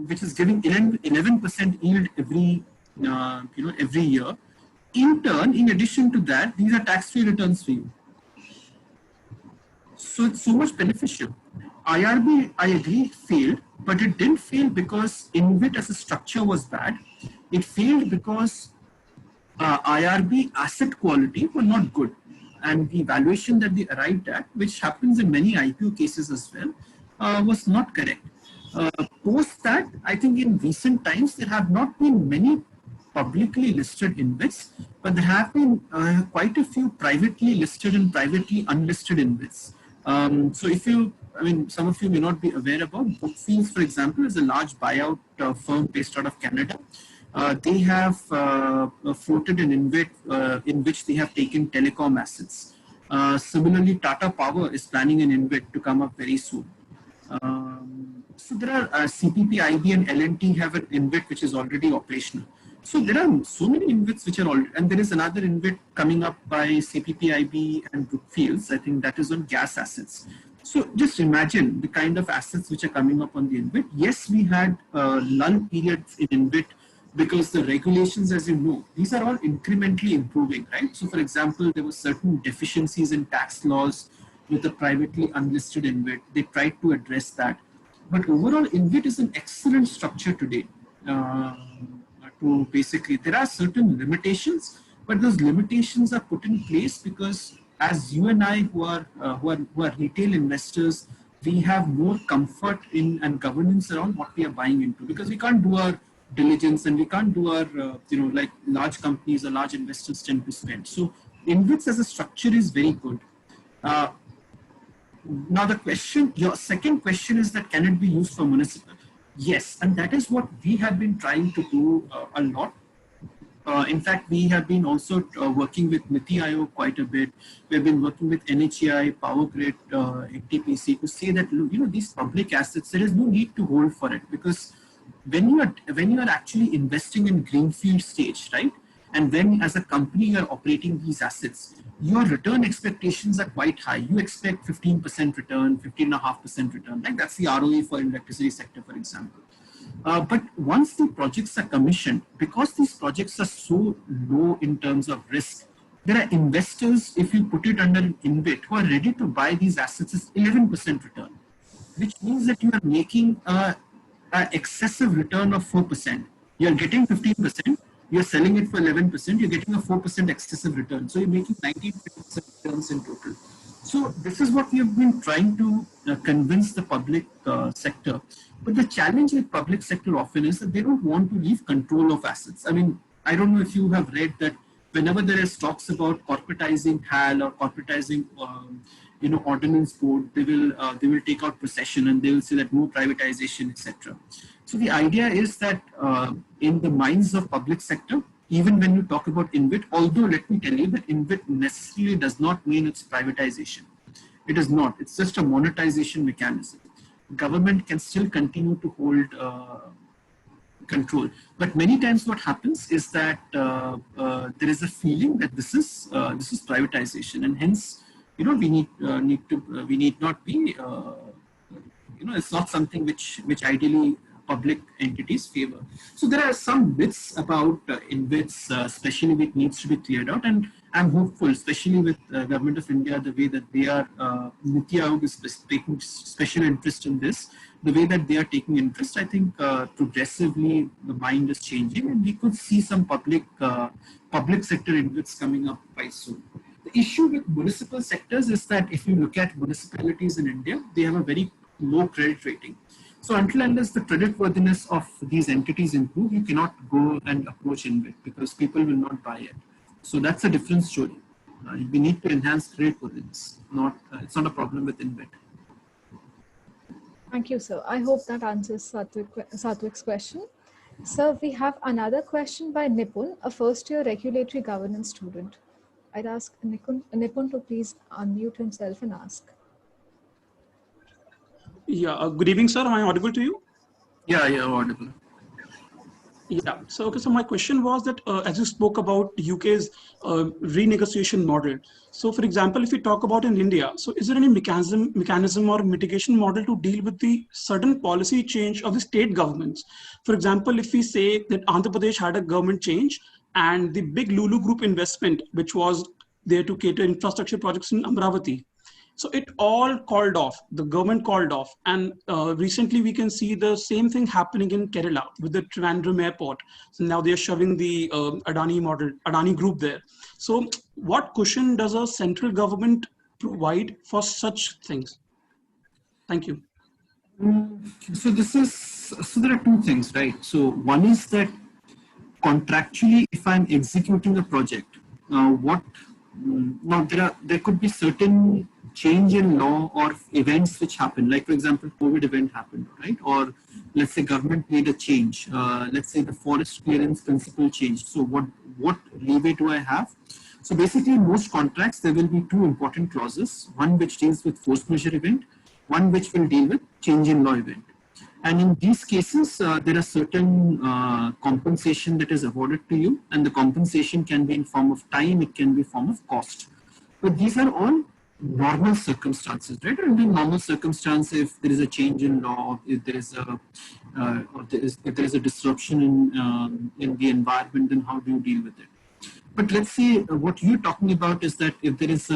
which is giving 11% yield every year. In turn, in addition to that, these are tax-free returns for you. So it's so much beneficial. IRB, I agree, failed, but it didn't fail because InvIT as a structure was bad. It failed because IRB asset quality were not good. And the valuation that they arrived at, which happens in many IPO cases as well, was not correct. Post that, I think in recent times, there have not been many publicly listed InvITs, but there have been quite a few privately listed and privately unlisted InvITs. So if you, some of you may not be aware about Brookfield, for example, is a large buyout firm based out of Canada. They have floated an InvIT in which they have taken telecom assets. Similarly, Tata Power is planning an InvIT to come up very soon. So there are CPP, IB and L&T have an InvIT which is already operational. So there are so many InvITs which are already, and there is another InvIT coming up by CPP, IB and Brookfields. I think that is on gas assets. So just imagine the kind of assets which are coming up on the InvIT. Yes, we had lull periods in InvIT because the regulations, as you know, these are all incrementally improving, right? So for example, there were certain deficiencies in tax laws with the privately unlisted InvIT. They tried to address that. But overall, InvIT is an excellent structure today. There are certain limitations, but those limitations are put in place because as you and I who are retail investors, we have more comfort in and governance around what we are buying into, because we can't do our diligence and we can't do our like large companies or large investors tend to spend. So InvITs as a structure is very good. Uh, Now the question, your second question is that can it be used for municipal? Yes, and that is what we have been trying to do a lot. In fact, we have been also working with Niti Aayog quite a bit. We have been working with NHAI, Power Grid, NTPC to say that these public assets, there is no need to hold for it, because when you are actually investing in greenfield stage, right? And when as a company you are operating these assets, your return expectations are quite high. You expect 15% return, 15.5% return. Like that's the ROE for electricity sector, for example. But once the projects are commissioned, because these projects are so low in terms of risk, there are investors, if you put it under an InvIT, who are ready to buy these assets as 11% return, which means that you are making a excessive return of 4%. You're getting 15%, you're selling it for 11%, you're getting a 4% excessive return. So you're making 19% returns in total. So this is what we have been trying to convince the public sector. But the challenge with public sector often is that they don't want to leave control of assets. I mean, I don't know if you have read that whenever there is talks about corporatizing HAL or corporatizing ordnance board, they will take out possession and they will say that no privatization, etc. So the idea is that in the minds of public sector, even when you talk about InvIT, although let me tell you that InvIT necessarily does not mean it's privatization. It is not. It's just a monetization mechanism. Government can still continue to hold control. But many times what happens is that there is a feeling that this is privatization, and hence we need not be it's not something which ideally public entities favor. So there are some myths about InvITs, especially which needs to be cleared out, and I'm hopeful, especially with Government of India, the way that they are, Niti Aayog is taking special interest in this, the way that they are taking interest, I think progressively the mind is changing, and we could see some public sector InvITs coming up quite soon. The issue with municipal sectors is that if you look at municipalities in India, they have a very low credit rating. So until unless the creditworthiness of these entities improve, you cannot go and approach InvIT because people will not buy it. So that's a different story. We need to enhance creditworthiness. It's not a problem with InvIT. Thank you, sir. I hope that answers Satwik's question. Sir, we have another question by Nipun, a first-year regulatory governance student. I'd ask Nipun to please unmute himself and ask. Yeah, good evening, sir. Am I audible to you? Yeah, you're audible. Yeah, so my question was that as you spoke about UK's renegotiation model. So for example, if we talk about in India, so is there any mechanism or mitigation model to deal with the sudden policy change of the state governments? For example, if we say that Andhra Pradesh had a government change and the big Lulu Group investment, which was there to cater infrastructure projects in Amravati, so it all called off, the government called off. And recently we can see the same thing happening in Kerala with the Trivandrum airport. So now they're shoving the Adani group there. So what cushion does a central government provide for such things? Thank you. So there are two things, right? So one is that contractually, if I'm executing a project, there could be certain change in law or events which happen, like for example, COVID event happened, right? Or let's say government made a change. Let's say the forest clearance principle changed. So what leeway do I have? So basically, in most contracts, there will be two important clauses: one which deals with force majeure event, one which will deal with change in law event. And in these cases, there are certain compensation that is awarded to you, and the compensation can be in form of time, it can be in form of cost. But these are all normal circumstances, right? And in normal circumstance, if there is a change in law, if there is a disruption in the environment, then how do you deal with it? But let's say what you're talking about is that if there is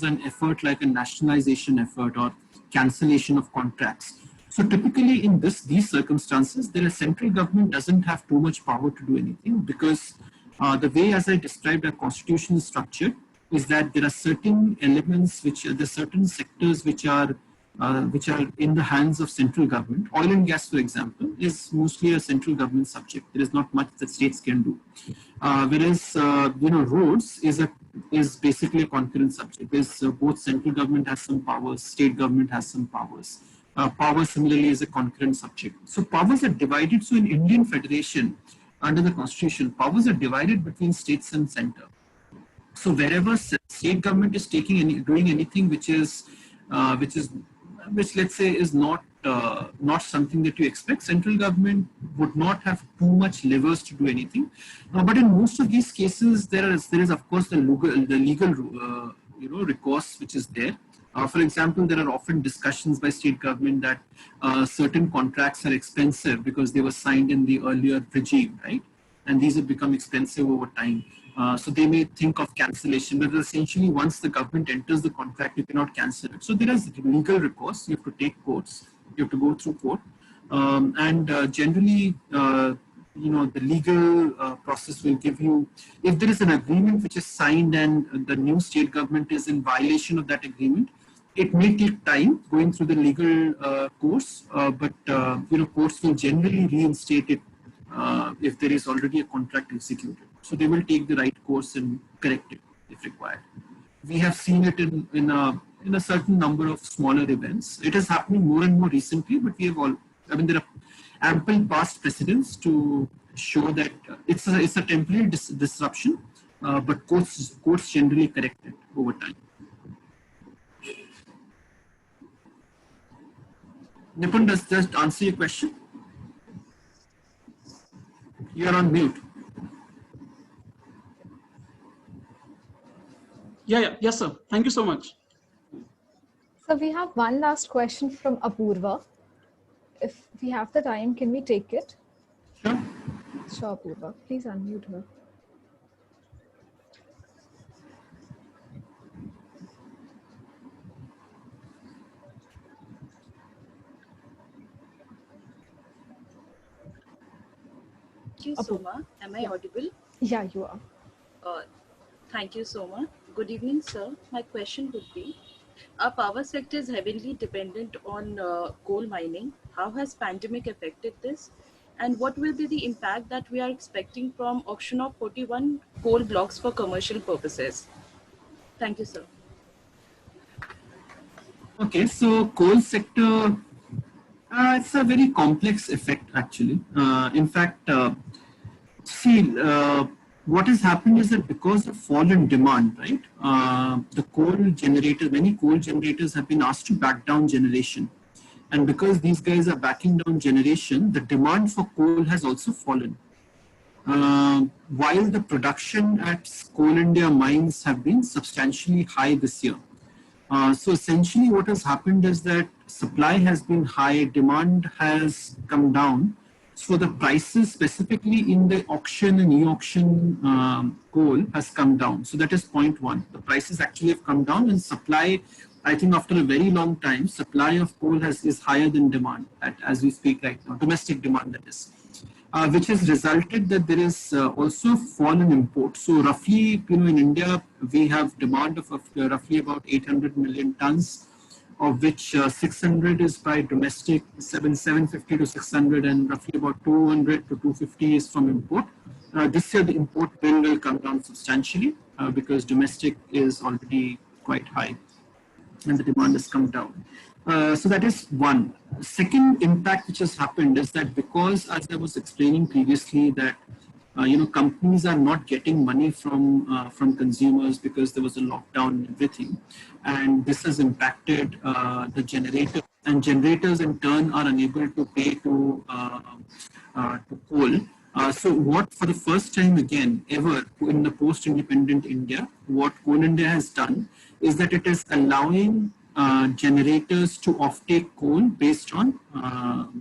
an effort like a nationalization effort or cancellation of contracts. So typically in these circumstances, the central government doesn't have too much power to do anything, because the way, as I described, our constitution is structured, is that there are certain elements which are the certain sectors which are in the hands of central government. Oil and gas, for example, is mostly a central government subject. There is not much that states can do. Whereas roads is basically a concurrent subject. Because both central government has some powers, state government has some powers. Power similarly is a concurrent subject. So powers are divided. So in Indian Federation, under the Constitution, powers are divided between states and center. So wherever state government is doing anything which let's say is not something that you expect, central government would not have too much levers to do anything. But in most of these cases, there is of course the legal recourse which is there. For example, there are often discussions by state government that certain contracts are expensive because they were signed in the earlier regime, right? And these have become expensive over time. So they may think of cancellation, but essentially once the government enters the contract, you cannot cancel it. So there is legal recourse. You have to take courts. You have to go through court. Generally, the legal process will give you, if there is an agreement which is signed and the new state government is in violation of that agreement, it may take time going through the legal course, but courts will generally reinstate it if there is already a contract executed. So they will take the right course and correct it if required. We have seen it in a certain number of smaller events. It is happening more and more recently, but there are ample past precedents to show that it's a temporary disruption, but courts generally correct it over time. Nipun, does that answer your question? You are on mute. Yes, sir. Thank you so much. So we have one last question from Apurva. If we have the time, can we take it? Sure. Sure, Apurva. Please unmute her. Thank you, Soma. Am I audible? Yeah, you are. Thank you, Soma. Good evening, sir. My question would be, our power sector is heavily dependent on coal mining. How has pandemic affected this? And what will be the impact that we are expecting from auction of 41 coal blocks for commercial purposes? Thank you, sir. Okay, so coal sector, it's a very complex effect actually. In fact, what has happened is that because of fall in demand, right, many coal generators have been asked to back down generation. And because these guys are backing down generation, the demand for coal has also fallen. While the production at Coal India mines have been substantially high this year. So essentially what has happened is that supply has been high, demand has come down. So the prices specifically in the auction and e-auction coal has come down. So that is point one. The prices actually have come down, and supply, I think after a very long time, supply of coal is higher than demand as we speak right now, domestic demand that is. Which has resulted that there is also fall in import. So roughly, in India, we have demand of roughly about 800 million tons, of which 600 is by domestic, 750 to 600, and roughly about 200 to 250 is from import. This year, the import bill will come down substantially because domestic is already quite high and the demand has come down. So that is one. Second impact which has happened is that because, as I was explaining previously, that companies are not getting money from consumers because there was a lockdown and everything, and this has impacted the generators, and generators in turn are unable to pay to coal. So what, for the first time again ever in the post-independent India, what Coal India has done is that it is allowing generators to offtake coal based on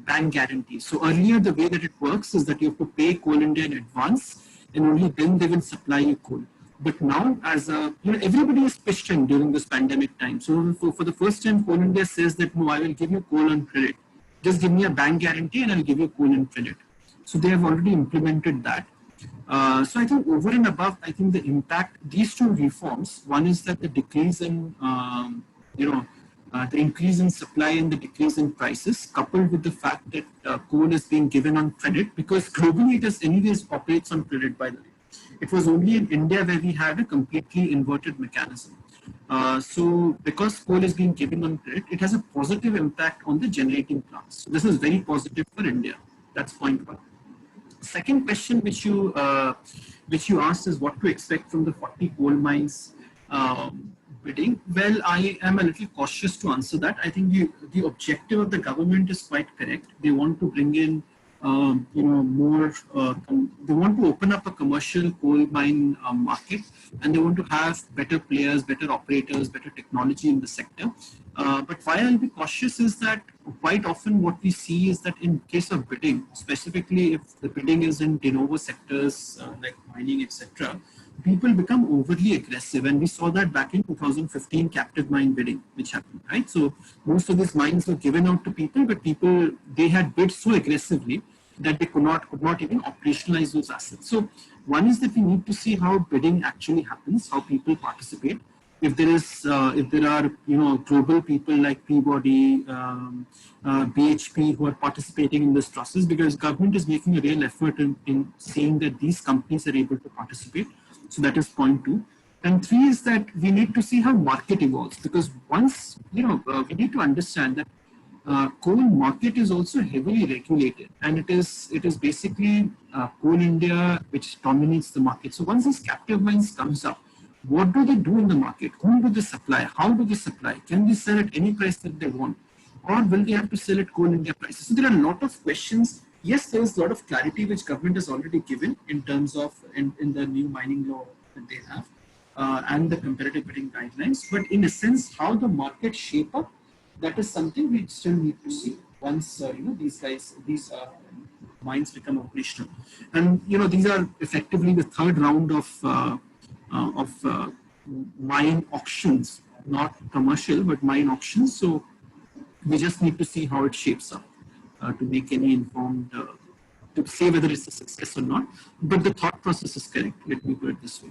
bank guarantees. So earlier, the way that it works is that you have to pay Coal India in advance, and only then they will supply you coal. But now, as everybody is pitched in during this pandemic time. So for the first time, Coal India says that no, I will give you coal on credit. Just give me a bank guarantee, and I'll give you coal on credit. So they have already implemented that. So I think over and above, I think the impact, these two reforms, one is that the decrease in, the increase in supply and the decrease in prices, coupled with the fact that coal is being given on credit, because globally it is anyways operates on credit, by the way. It was only in India where we had a completely inverted mechanism. So because coal is being given on credit, it has a positive impact on the generating plants. So this is very positive for India. That's point one. Second question which you asked is what to expect from the 40 coal mines bidding. Well, I am a little cautious to answer that. I think the objective of the government is quite correct. They want to bring in more. They want to open up a commercial coal mine market, and they want to have better players, better operators, better technology in the sector. But why I'll be cautious is that quite often what we see is that in case of bidding, specifically if the bidding is in de novo sectors like mining, etc., people become overly aggressive, and we saw that back in 2015 captive mine bidding, which happened, right? So most of these mines were given out to people, but they had bid so aggressively that they could not even operationalize those assets. So one is that we need to see how bidding actually happens, how people participate. If there are global people like Peabody, BHP who are participating in this process, because government is making a real effort in seeing that these companies are able to participate. So that is point two. And three is that we need to see how market evolves, because once we need to understand that coal market is also heavily regulated, and it is basically Coal India which dominates the market. So once these captive mines comes up, what do they do in the market? Whom do they supply? How do they supply? Can they sell at any price that they want? Or will they have to sell at Coal India prices? So there are a lot of questions. Yes, there is a lot of clarity which government has already given in terms of in the new mining law that they have and the competitive bidding guidelines. But in a sense, how the market shape up, that is something we still need to see once these mines become operational. And these are effectively the third round of mine auctions, not commercial, but mine auctions. So we just need to see how it shapes up to make any informed, to say whether it's a success or not. But the thought process is correct. Let me put it this way.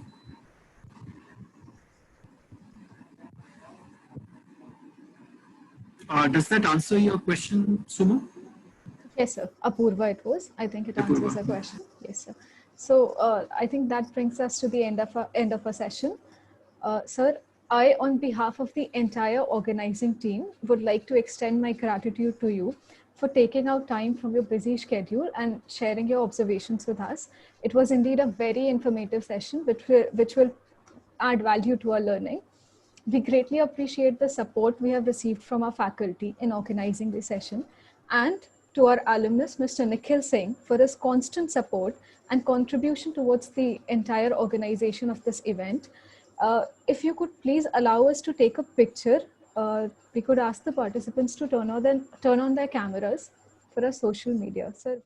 Does that answer your question, Sumo? Yes, sir. Apurva it was. I think it Apurva. answers the question. Yes, sir. So I think that brings us to the end of our session. Sir, I, on behalf of the entire organizing team, would like to extend my gratitude to you for taking out time from your busy schedule and sharing your observations with us. It was indeed a very informative session, which will add value to our learning. We greatly appreciate the support we have received from our faculty in organizing this session, and to our alumnus, Mr. Nikhil Singh, for his constant support and contribution towards the entire organization of this event. If you could please allow us to take a picture, we could ask the participants to turn on their cameras for our social media. Sir.